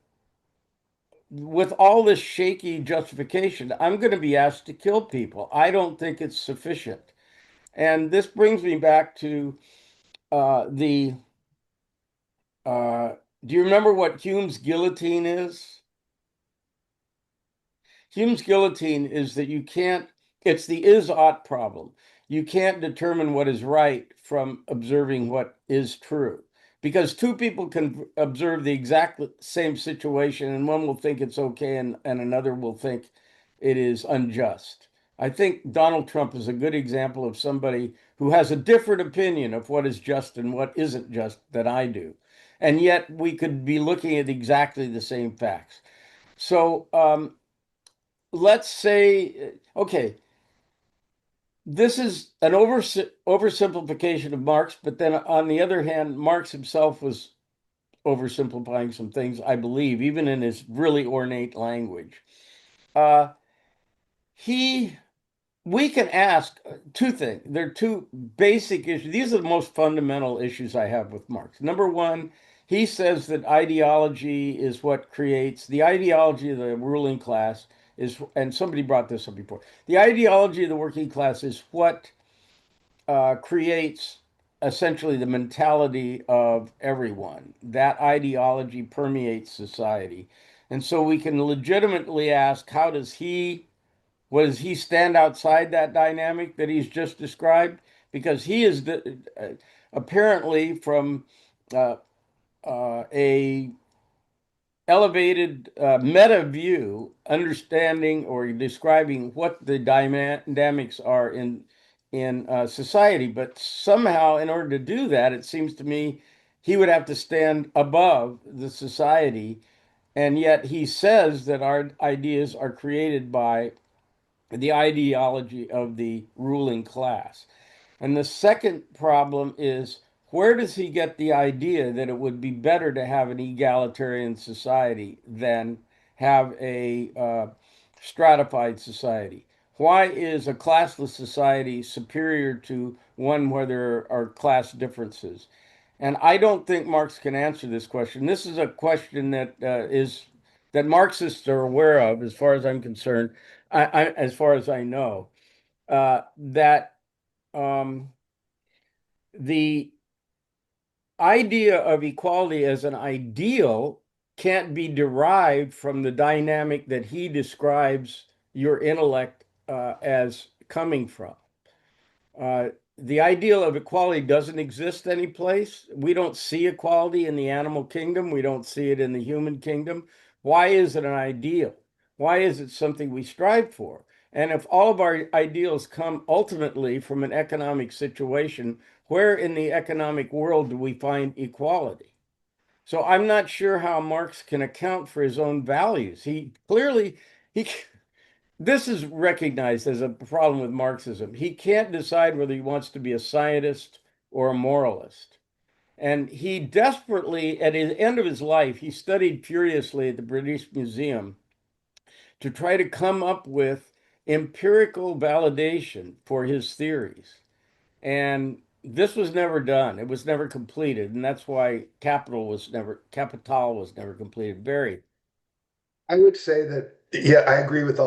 with all this shaky justification, I'm going to be asked to kill people. I don't think it's sufficient. And this brings me back to the. Uh, do you remember what Hume's guillotine is? Hume's guillotine is that you can't, it's the is ought problem. You can't determine what is right from observing what is true. because two people can observe the exact same situation, and one will think it's okay, and another will think it is unjust. I think Donald Trump is a good example of somebody who has a different opinion of what is just and what isn't just than I do. And yet we could be looking at exactly the same facts. So let's say, okay, this is an oversimplification of Marx, but then on the other hand, Marx himself was oversimplifying some things, I believe, even in his really ornate language. Uh, he, we can ask two things. There are two basic issues. These are the most fundamental issues I have with Marx. Number one, he says that ideology is what creates the ideology of the ruling class is, and somebody brought this up before. The ideology of the working class is what creates essentially the mentality of everyone. That ideology permeates society. And so we can legitimately ask, what does he stand outside that dynamic that he's just described? Because he is apparently from uh, a elevated meta view, understanding or describing what the dynamics are in society. But somehow, in order to do that, it seems to me he would have to stand above the society. And yet he says that our ideas are created by the ideology of the ruling class. And the second problem is, where does he get the idea that it would be better to have an egalitarian society than have a stratified society? Why is a classless society superior to one where there are class differences? And I don't think Marx can answer this question. This is a question that Marxists are aware of, as far as I'm concerned, as far as I know, that um, the idea of equality as an ideal can't be derived from the dynamic that he describes your intellect as coming from. Uh, the ideal of equality doesn't exist any place. We don't see equality in the animal kingdom. We don't see it in the human kingdom. Why is it an ideal? Why is it something we strive for? And if all of our ideals come ultimately from an economic situation, where in the economic world do we find equality? So I'm not sure how Marx can account for his own values. He clearly he this is recognized as a problem with Marxism. He can't decide whether he wants to be a scientist or a moralist. And he desperately, at the end of his life, he studied furiously at the British Museum to try to come up with empirical validation for his theories. And this was never done. It was never completed. And that's why Capital was never completed. Very. I would say that, yeah, I agree with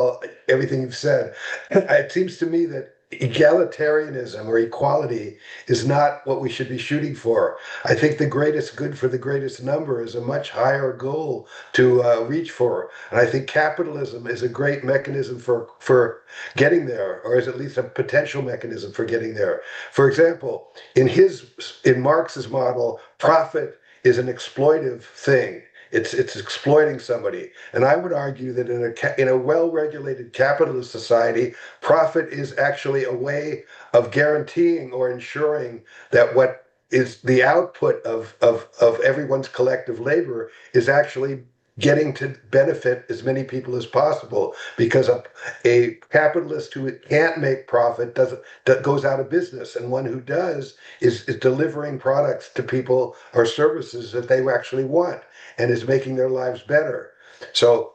everything you've said. It seems to me that egalitarianism or equality is not what we should be shooting for. I think the greatest good for the greatest number is a much higher goal to reach for. And I think capitalism is a great mechanism for getting there, or is at least a potential mechanism for getting there. For example, in Marx's model, profit is an exploitive thing. It's exploiting somebody, and I would argue that in a well-regulated capitalist society, profit is actually a way of guaranteeing or ensuring that what is the output of everyone's collective labor is actually getting to benefit as many people as possible, because a capitalist who can't make profit doesn't that goes out of business, and one who does is delivering products to people or services that they actually want and is making their lives better. So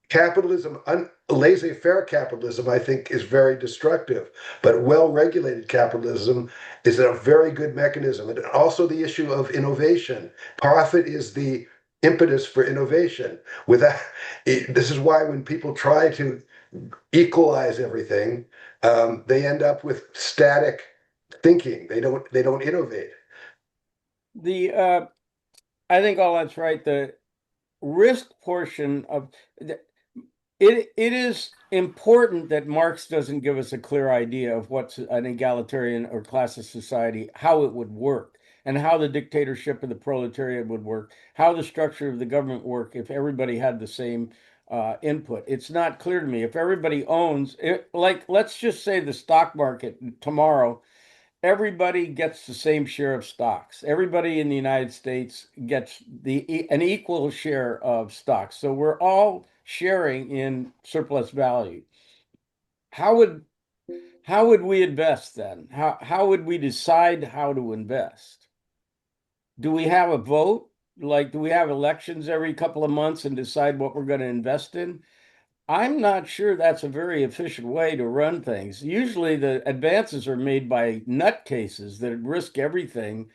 capitalism, laissez-faire capitalism, I think, is very destructive. But well-regulated capitalism is a very good mechanism. And also the issue of innovation. Profit is the impetus for innovation. This is why when people try to equalize everything, they end up with static thinking. They don't innovate. The I think all that's right. The risk portion of it is important that Marx doesn't give us a clear idea of what's an egalitarian or classist society, how it would work. and how the dictatorship of the proletariat would work, how the structure of the government work if everybody had the same input. It's not clear to me. If everybody owns it, like let's just say the stock market tomorrow, everybody gets the same share of stocks. Everybody in the United States gets an equal share of stocks. So we're all sharing in surplus value. How would how would we invest then? How would we decide how to invest? Do we have a vote? Like, do we have elections every couple of months and decide what we're going to invest in? I'm not sure that's a very efficient way to run things. Usually the advances are made by nutcases that risk everything.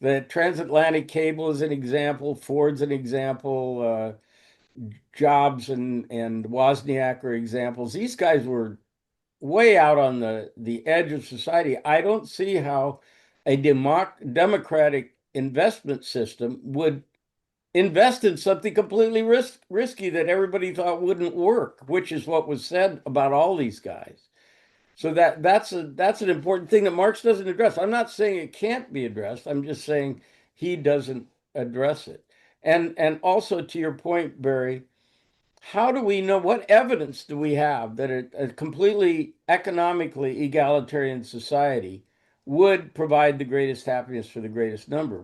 The transatlantic cable is an example, Ford's an example, Jobs and Wozniak are examples. These guys were way out on the edge of society. I don't see how a democratic investment system would invest in something completely risky that everybody thought wouldn't work, which is what was said about all these guys. So that's an important thing that Marx doesn't address. I'm not saying it can't be addressed. I'm just saying he doesn't address it. And also to your point, Barry, how do we know, what evidence do we have that a completely economically egalitarian society would provide the greatest happiness for the greatest number?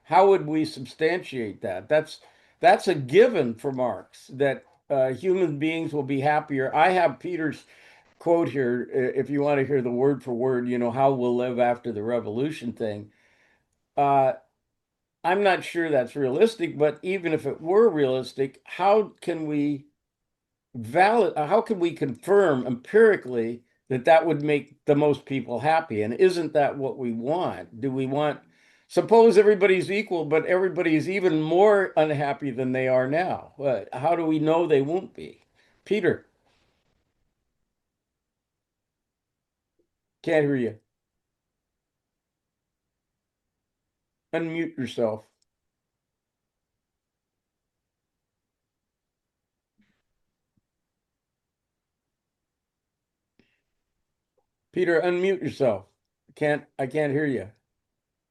How would we substantiate that? That's a given for Marx that human beings will be happier. I have Peter's quote here, if you want to hear the word for word, how we'll live after the revolution thing. Uh, I'm not sure that's realistic, but even if it were realistic, how can we confirm empirically that that would make the most people happy? And isn't that what we want? Do we want, suppose everybody's equal, but everybody is even more unhappy than they are now? How do we know they won't be? Peter, can't hear you. Unmute yourself. Peter, unmute yourself. I can't hear you.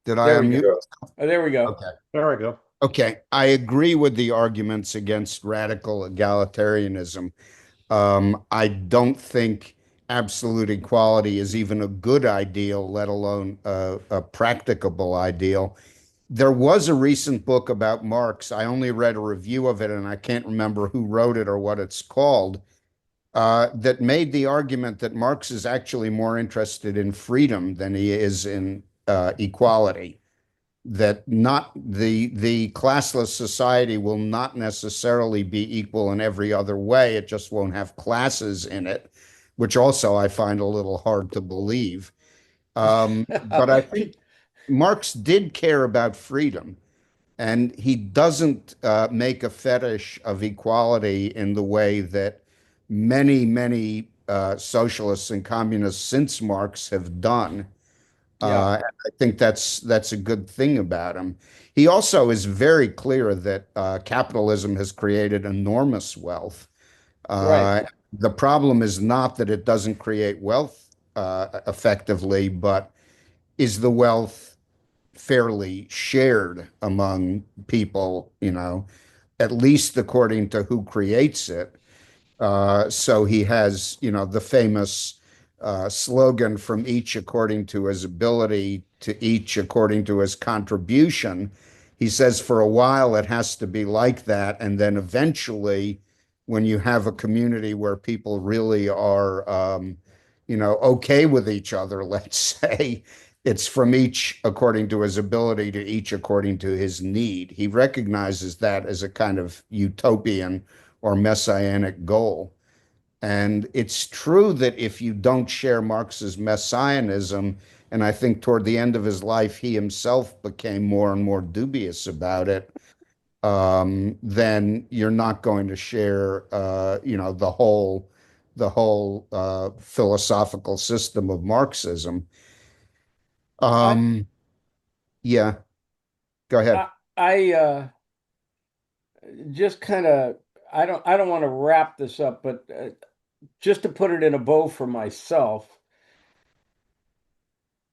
Did I There we unmute? go. Oh, there we go. Okay. There we go. Okay. I agree with the arguments against radical egalitarianism. I don't think absolute equality is even a good ideal, let alone a practicable ideal. There was a recent book about Marx. I only read a review of it, and I can't remember who wrote it or what it's called, that made the argument that Marx is actually more interested in freedom than he is in equality. That not the classless society will not necessarily be equal in every other way. It just won't have classes in it, which also I find a little hard to believe. But I think Marx did care about freedom, and he doesn't make a fetish of equality in the way that many socialists and communists since Marx have done. Yeah, I think that's a good thing about him. He also is very clear that capitalism has created enormous wealth. right. The problem is not that it doesn't create wealth effectively, but is the wealth fairly shared among people, at least according to who creates it. So he has, the famous slogan from each according to his ability to each according to his contribution. He says for a while it has to be like that. And then eventually, when you have a community where people really are, okay with each other, let's say, it's from each according to his ability to each according to his need. He recognizes that as a kind of utopian or messianic goal. And it's true that if you don't share Marx's messianism, and I think toward the end of his life, he himself became more and more dubious about it, then you're not going to share, the whole philosophical system of Marxism. I Yeah, go ahead. I, I just kind of I don't want to wrap this up, but just to put it in a bow for myself,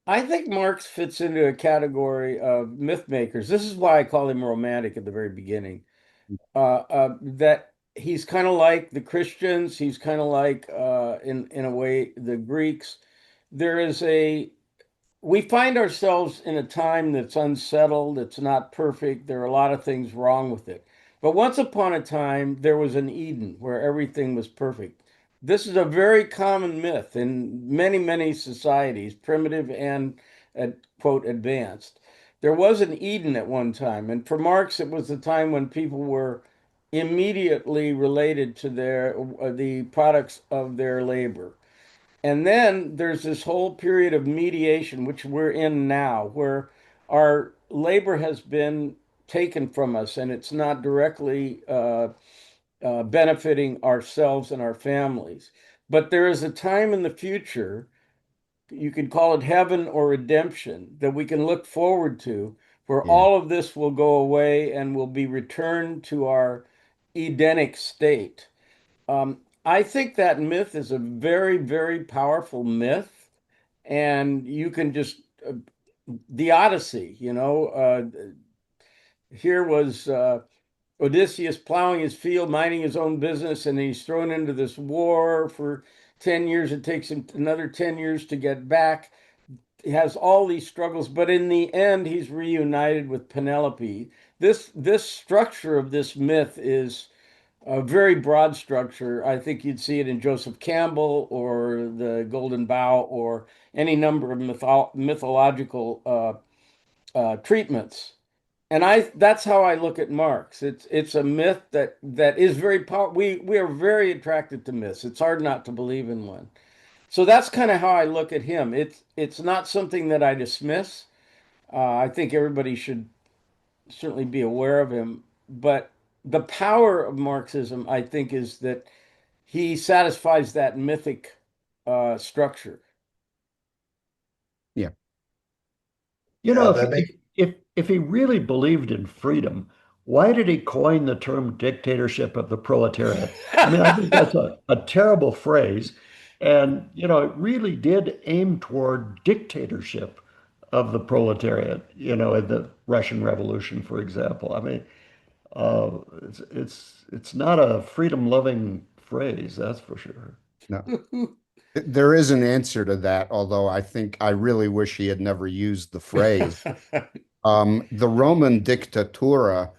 I think Marx fits into a category of myth makers. This is why I call him romantic at the very beginning. That he's kind of like the Christians. He's kind of like, in a way, the Greeks. There is a We find ourselves in a time that's unsettled, it's not perfect, there are a lot of things wrong with it. But once upon a time, there was an Eden where everything was perfect. This is a very common myth in many, many societies, primitive and, quote, advanced. There was an Eden at one time, and for Marx, it was the time when people were immediately related to the products of their labor. And then there's this whole period of mediation, which we're in now, where our labor has been taken from us and it's not directly benefiting ourselves and our families. But there is a time in the future, you could call it heaven or redemption, that we can look forward to, where Yeah. all of this will go away and will be returned to our Edenic state. I think that myth is a very, very powerful myth, and you can just the Odyssey, here was Odysseus plowing his field, minding his own business, and he's thrown into this war for 10 years. It takes him another 10 years to get back. He has all these struggles, but in the end, he's reunited with Penelope. This structure of this myth is a very broad structure. I think you'd see it in Joseph Campbell or the Golden Bough or any number of mythological treatments. And that's how I look at Marx. It's a myth that is very powerful. We are very attracted to myths. It's hard not to believe in one. So that's kind of how I look at him. It's not something that I dismiss. I think everybody should certainly be aware of him. But the power of Marxism, I think, is that he satisfies that mythic structure. Yeah. You Yeah, know, that makes if he really believed in freedom, why did he coin the term dictatorship of the proletariat? I mean, I think that's a terrible phrase. And, it really did aim toward dictatorship of the proletariat, in the Russian Revolution, for example. I mean, it's not a freedom-loving phrase, that's for sure. No. There is an answer to that, although I really wish he had never used the phrase. The Roman dictatura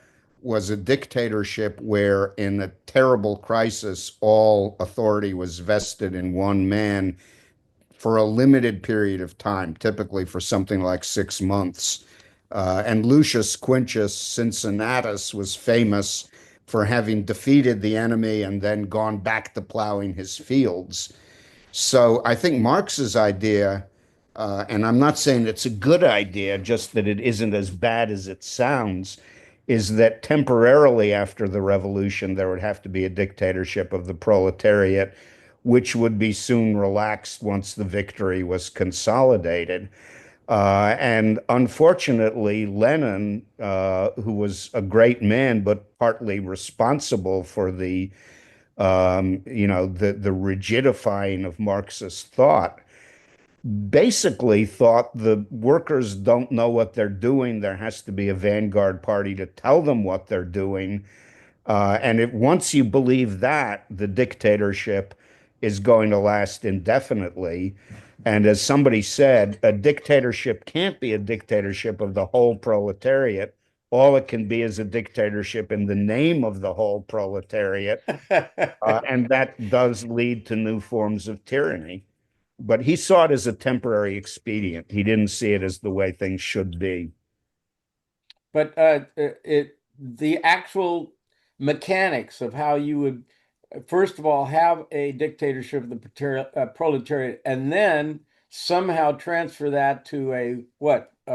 was a dictatorship where, in a terrible crisis, all authority was vested in one man for a limited period of time, typically for something like 6 months. And Lucius Quintus Cincinnatus was famous for having defeated the enemy and then gone back to plowing his fields. So I think Marx's idea, and I'm not saying it's a good idea, just that it isn't as bad as it sounds, is that temporarily after the revolution, there would have to be a dictatorship of the proletariat, which would be soon relaxed once the victory was consolidated. And unfortunately, Lenin, who was a great man, but partly responsible for the rigidifying of Marxist thought, basically thought the workers don't know what they're doing. There has to be a vanguard party to tell them what they're doing. And once you believe that, the dictatorship is going to last indefinitely. And as somebody said, a dictatorship can't be a dictatorship of the whole proletariat. All it can be is a dictatorship in the name of the whole proletariat. And that does lead to new forms of tyranny. But he saw it as a temporary expedient. He didn't see it as the way things should be. But the actual mechanics of how you would, first of all, have a dictatorship of the proletariat, and then somehow transfer that to a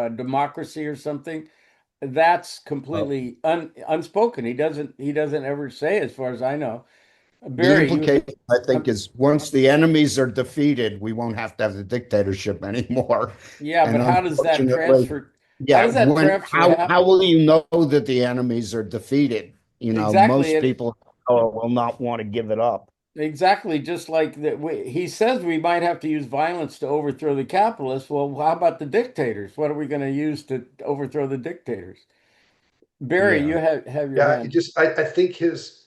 democracy or something. That's Well, completely unspoken. He doesn't ever say, as far as I know. the Barry, implication, I think, um, is once the enemies are defeated, we won't have to have the dictatorship anymore. yeah, And but how does that unfortunately, transfer? How yeah, does that transfer how happen? will you know that the enemies are defeated? Exactly. Most people will not want to give it up. exactly just like that. He says we might have to use violence to overthrow the capitalists. Well, how about the dictators? What are we going to use to overthrow the dictators? Barry, Yeah. you have your Yeah, hand. I think his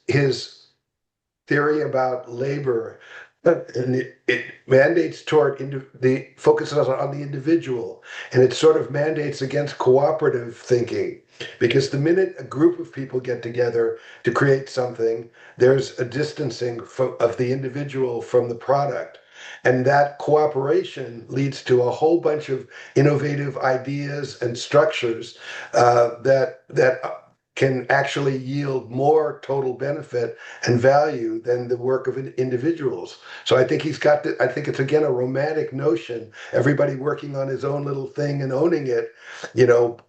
theory about labor and it mandates toward the focuses on the individual, and it sort of mandates against cooperative thinking, because the minute a group of people get together to create something, there's a distancing of the individual from the product, and that cooperation leads to a whole bunch of innovative ideas and structures that can actually yield more total benefit and value than the work of individuals. So I think he's got I think it's again a romantic notion. Everybody working on his own little thing and owning it,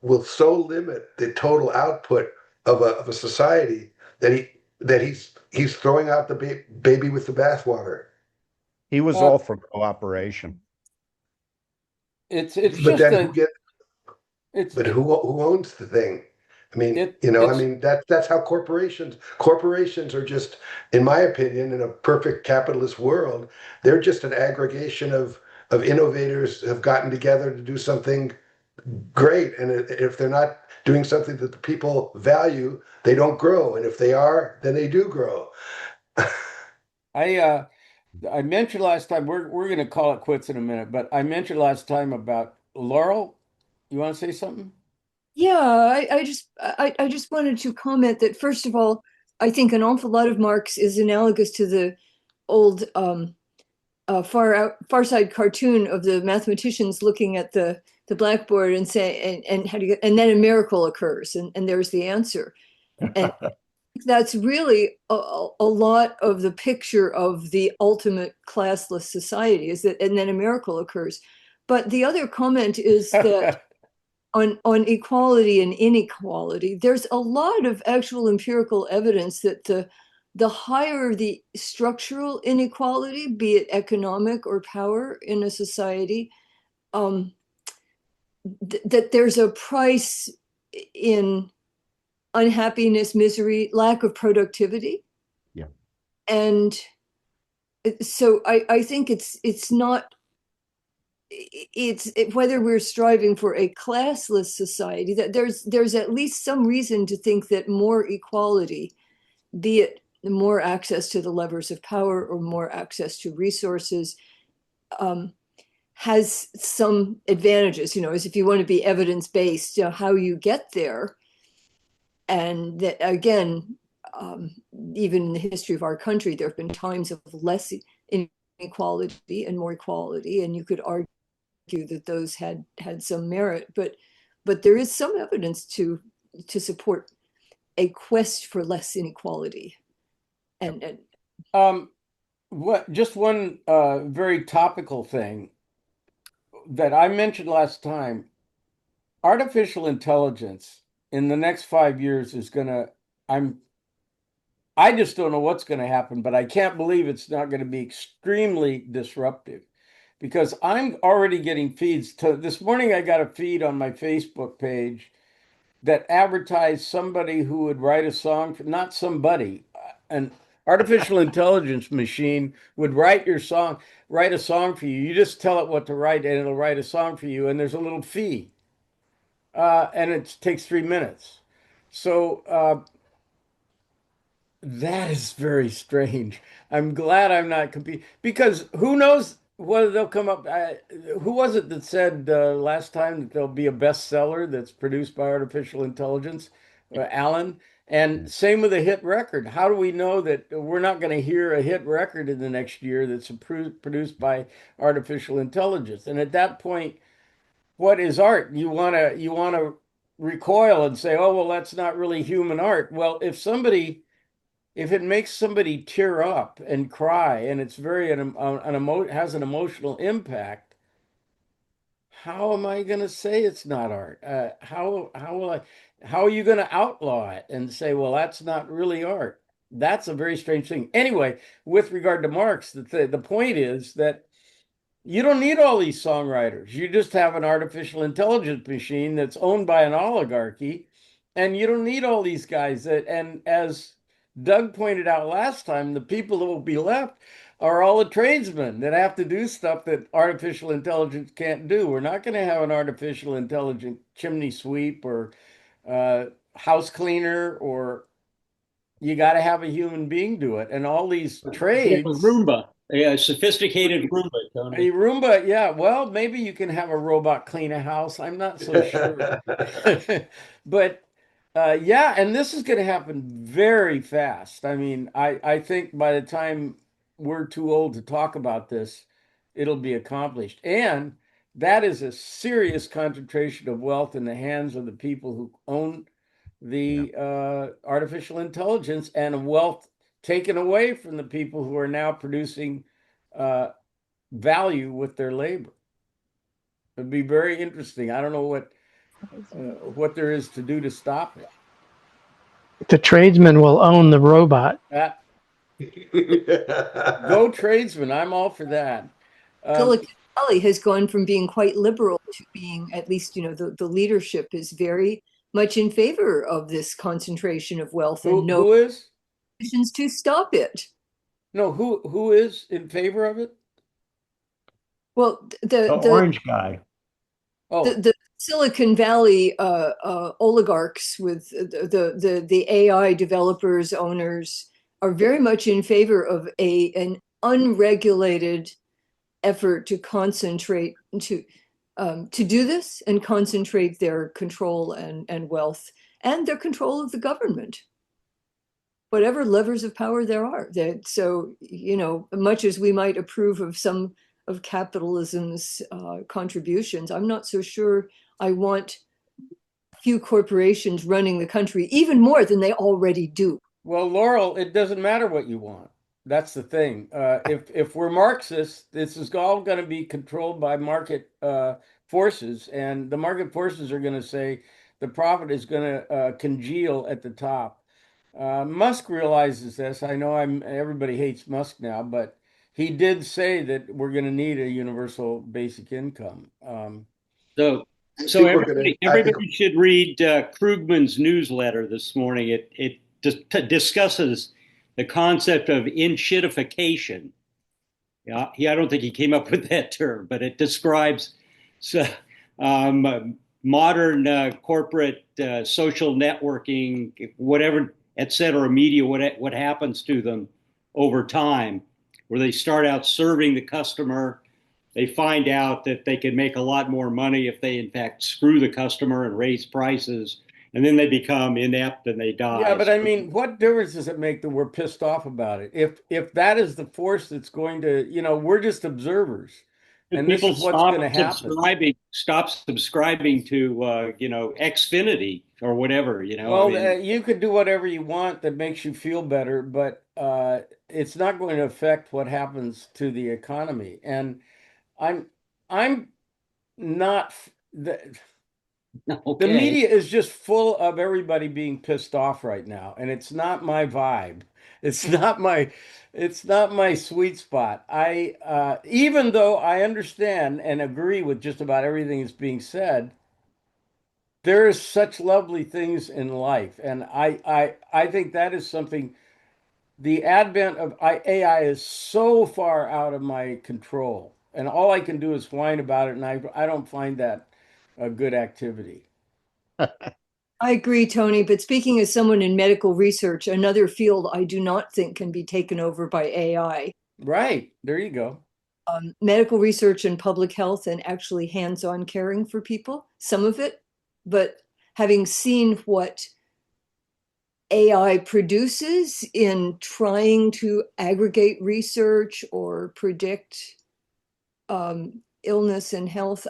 will so limit the total output of a society that he's throwing out the baby with the bathwater. He was Uh, all for cooperation. it's But just then a it's but who owns the thing? I it's mean that's how corporations are just, in my opinion, in a perfect capitalist world, they're just an aggregation of innovators have gotten together to do something great. And if they're not doing something that the people value, they don't grow. And if they are, then they do grow. I I mentioned last time we're going to call it quits in a minute, but I mentioned last time about Laurel. You want to say something? Yeah, I just wanted to comment that first of all, I think an awful lot of Marx is analogous to the old Far Side cartoon of the mathematicians looking at the blackboard and say and how do you and then a miracle occurs and there's the answer. And that's really a lot of the picture of the ultimate classless society is that and then a miracle occurs. But the other comment is that on equality and inequality, there's a lot of actual empirical evidence that the higher the structural inequality, be it economic or power in a society, um, that there's a price in unhappiness, misery, lack of productivity. Yeah. And so I think it's not whether we're striving for a classless society that there's at least some reason to think that more equality, be it more access to the levers of power or more access to resources, um, has some advantages, as if you want to be evidence-based, how you get there. And that, again, um, even in the history of our country, there have been times of less inequality and more equality, and you could argue that those had some merit, but there is some evidence to support a quest for less inequality. And Um, what just one very topical thing that I mentioned last time, artificial intelligence in the next 5 years is gonna, I'm I just don't know what's going to happen, but I can't believe it's not going to be extremely disruptive because I'm already getting feeds to this morning. I got a feed on my Facebook page that advertised somebody who would write a song for not somebody, an artificial intelligence machine would write a song for you. You just tell it what to write and it'll write a song for you, and there's a little fee. And it takes 3 minutes. So that is very strange. I'm glad I'm not competing because who knows whether they'll come up. Who was it that said last time that there'll be a bestseller that's produced by artificial intelligence? Alan. And same with a hit record. How do we know that we're not going to hear a hit record in the next year that's produced by artificial intelligence? And at that point, what is art? You want to recoil and say, "Oh, well, that's not really human art." Well, if it makes somebody tear up and cry and it's very has an emotional impact, how am I going to say it's not art? How are you going to outlaw it and say, well, that's not really art? That's a very strange thing. Anyway, with regard to Marx, the point is that you don't need all these songwriters. You just have an artificial intelligence machine that's owned by an oligarchy, and you don't need all these guys that, and as Doug pointed out last time, the people that will be left are all the tradesmen that have to do stuff that artificial intelligence can't do. We're not going to have an artificial intelligent chimney sweep or uh, house cleaner, or you got to have a human being do it. And all these You could have a trades, Roomba, a sophisticated Roomba, a Tony. Roomba, yeah, well, maybe you can have a robot clean a house. I'm not so sure. But yeah, and this is going to happen very fast. I mean, I think by the time we're too old to talk about this, it'll be accomplished. And that is a serious concentration of wealth in the hands of the people who own Yeah. the artificial intelligence, and wealth taken away from the people who are now producing uh, value with their labor. It'd be very interesting. I don't know what there is to do to stop it. The tradesman will own the robot. Uh, Go tradesman. I'm all for that. Silicon Valley has gone from being quite liberal to being, at least, the leadership is very much in favor of this concentration of wealth and no Who is? decisions to stop it. No, who is in favor of it? Well, The orange guy. Oh, the Silicon Valley oligarchs with the AI developers, owners are very much in favor of an unregulated effort to concentrate to do this and concentrate their control and wealth and their control of the government, whatever levers of power there are. That so much as we might approve of some of capitalism's contributions, I'm not so sure I want a few corporations running the country even more than they already do. well, Laurel, it doesn't matter what you want. That's the thing. If we're Marxists, this is all going to be controlled by market forces, and the market forces are going to say the profit is going to congeal at the top. Musk realizes this. I know everybody hates Musk now, but he did say that we're going to need a universal basic income. So, I so think we're gonna. I think everybody should read Krugman's newsletter this morning. It discusses the concept of inshitification. Yeah, I don't think he came up with that term, but it describes so, modern corporate social networking, whatever, et cetera, media, what happens to them over time, where they start out serving the customer. They find out that they can make a lot more money if they, in fact, screw the customer and raise prices. And then they become inept and they Yeah, die. but I mean, what difference does it make that we're pissed off about it? If that is the force that's going to, we're just observers, If and this people is what's going to happen. stop subscribing to Xfinity or whatever. I Well, mean, you could do whatever you want that makes you feel better, but it's not going to affect what happens to the economy. And I'm I'm not the okay. media is just full of everybody being pissed off right now, and it's not my vibe. It's not my it's not my sweet spot. I even though I understand and agree with just about everything that's being said, there is such lovely things in life, and I think that is something. The advent of AI is so far out of my control, and all I can do is whine about it, and I don't find that a good activity. I agree, Tony, but speaking as someone in medical research, another field I do not think can be taken over by AI. Right. There you go. Medical research and public health and actually hands-on caring for people, some of it, but having seen what AI produces in trying to aggregate research or predict illness and health,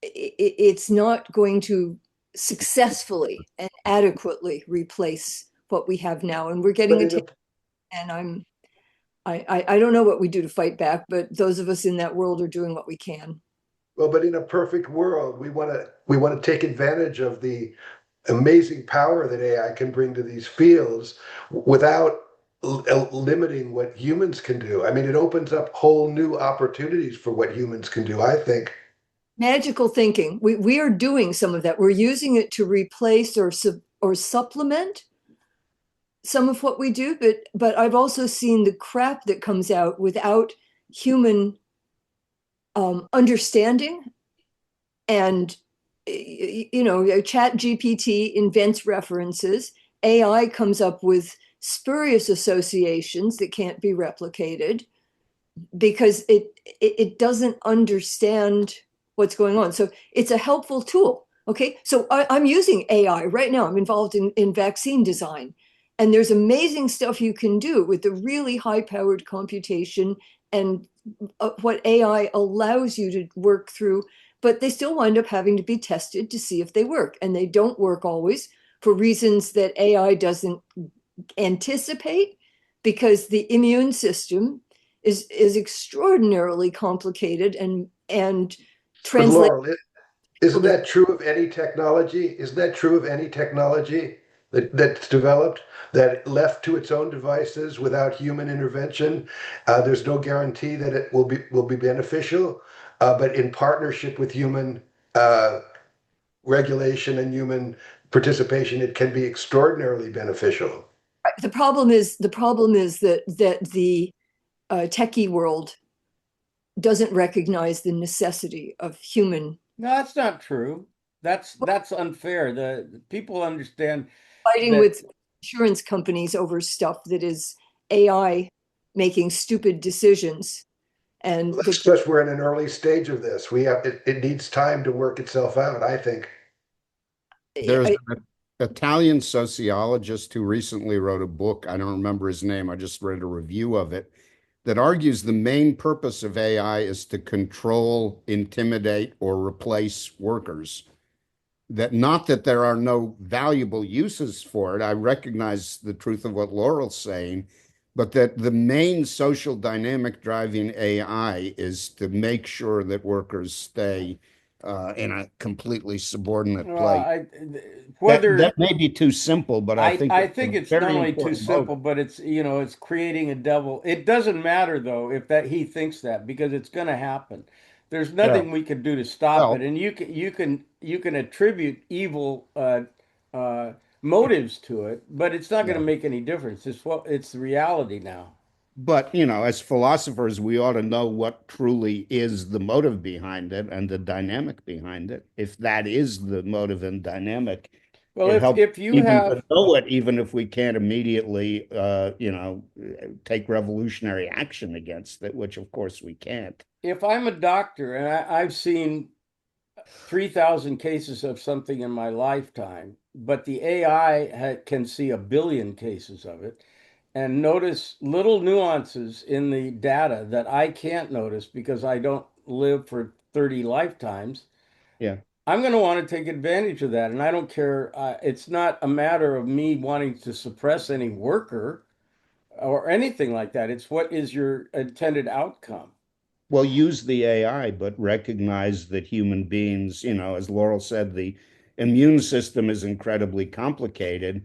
it's not going to successfully and adequately replace what we have now, and we're getting but a in a taste. And I don't know what we do to fight back, but those of us in that world are doing what we can. well, but in a perfect world, we want to take advantage of the amazing power that AI can bring to these fields without limiting what humans can do. I mean, it opens up whole new opportunities for what humans can do, I think. Magical thinking. We are doing some of that. We're using it to replace or supplement some of what we do, but I've also seen the crap that comes out without human understanding. And Chat GPT invents references. AI comes up with spurious associations that can't be replicated because it doesn't understand what's going on. So it's a helpful tool. Okay, so I'm using AI right now. I'm involved in vaccine design, and there's amazing stuff you can do with the really high-powered computation and what AI allows you to work through. But they still wind up having to be tested to see if they work, and they don't work always for reasons that AI doesn't anticipate, because the immune system is extraordinarily complicated and But translate. Laurel, isn't that true of any technology? Isn't that true of any technology that's developed that left to its own devices without human intervention? There's no guarantee that it will be beneficial, but in partnership with human regulation and human participation, it can be extraordinarily beneficial. The problem is that the techie world doesn't recognize the necessity of human No, that's not true. That's unfair. The people understand fighting that. with insurance companies over stuff that is AI making stupid decisions. And That's because we're in an early stage of this. It needs time to work itself out, I think. There's an Italian sociologist who recently wrote a book. I don't remember his name. I just read a review of it that argues the main purpose of AI is to control, intimidate, or replace workers. That not that there are no valuable uses for it. I recognize the truth of what Laurel's saying, but that the main social dynamic driving AI is to make sure that workers stay in a completely subordinate Well, place. That whether may be too simple, but I think I it's a think it's not very only too important motive. simple, but it's creating a devil. It doesn't matter though if that he thinks that, because it's going to happen. There's Yeah. nothing we can do to stop it, Well, and you can attribute evil uh, motives to it, but it's not going yeah. to make any difference. It's the reality now. But, as philosophers, we ought to know what truly is the motive behind it and the dynamic behind it. If that is the motive and dynamic, Well, it if helps if you even have to know it, even if we can't immediately, take revolutionary action against it, which of course we can't. if I'm a doctor and I've seen 3,000 cases of something in my lifetime, but the AI can see a billion cases of it and notice little nuances in the data that I can't notice because I don't live for 30 lifetimes. Yeah. I'm going to want to take advantage of that. And I don't care. It's not a matter of me wanting to suppress any worker or anything like that. It's what is your intended outcome. Well, use the AI, but recognize that human beings, as Laurel said, the immune system is incredibly complicated,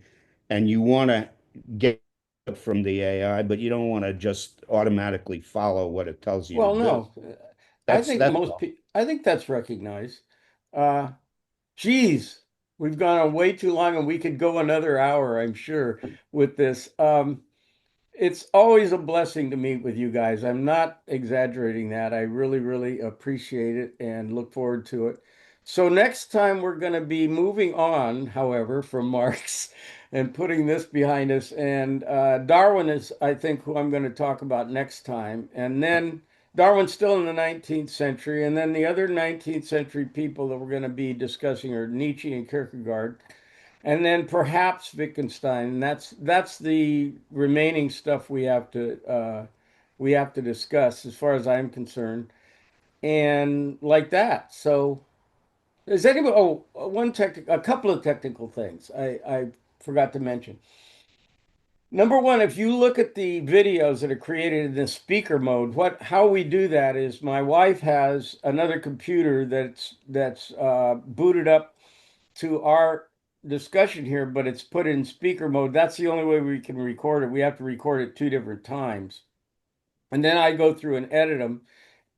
and you want to get it from the AI, but you don't want to just automatically follow what it tells you to Well, do. no, That's all. I think that's recognized. Uh, Geez, we've gone on way too long and we could go another hour, I'm sure, with this. It's always a blessing to meet with you guys. I'm not exaggerating that. I really, really appreciate it and look forward to it. So next time we're going to be moving on, however, from Marx and putting this behind us. And Darwin is, I think, who I'm going to talk about next time. And then Darwin's still in the 19th century. And then the other 19th century people that we're going to be discussing are Nietzsche and Kierkegaard, and then perhaps Wittgenstein. And that's the remaining stuff we have to discuss, as far as I'm concerned, and like that. So, is anybody? Oh, a couple of technical things I forgot to mention. Number one, if you look at the videos that are created in the speaker mode, how we do that is my wife has another computer that's booted up to our discussion here, but it's put in speaker mode. That's the only way we can record it. We have to record it two different times. And then I go through and edit them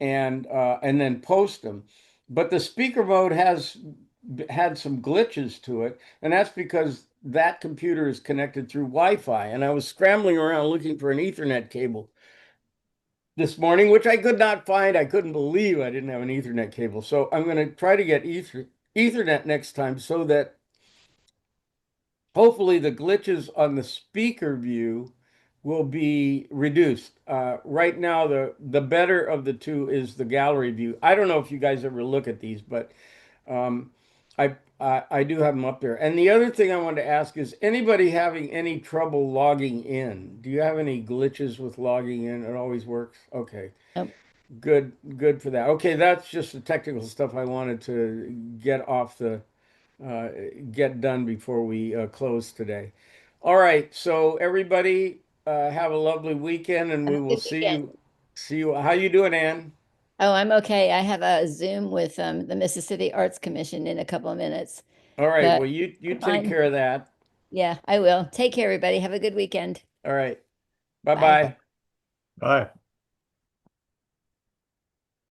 and then post them. But the speaker mode has had some glitches to it, and that's because that computer is connected through Wi-Fi, and I was scrambling around looking for an Ethernet cable this morning, which I could not find. I couldn't believe I didn't have an Ethernet cable. So I'm going to try to get Ethernet next time so that hopefully the glitches on the speaker view will be reduced. Right now, the better of the two is the gallery view. I don't know if you guys ever look at these, but um, I do have them up there. And the other thing I wanted to ask is anybody having any trouble logging in? Do you have any glitches with logging in? It always works. Okay. Nope. Good for that. Okay, that's just the technical stuff I wanted to get off the get done before we close today. All right, so everybody have a lovely weekend, and Have we a will good see weekend. you. See you. How you doing, Ann? Oh, I'm okay. I have a Zoom with the Mississippi Arts Commission in a couple of minutes. All right. But Well, you I'm take fine. care of that. Yeah, I will. Take care, everybody. Have a good weekend. All right. Bye Bye. bye. Bye.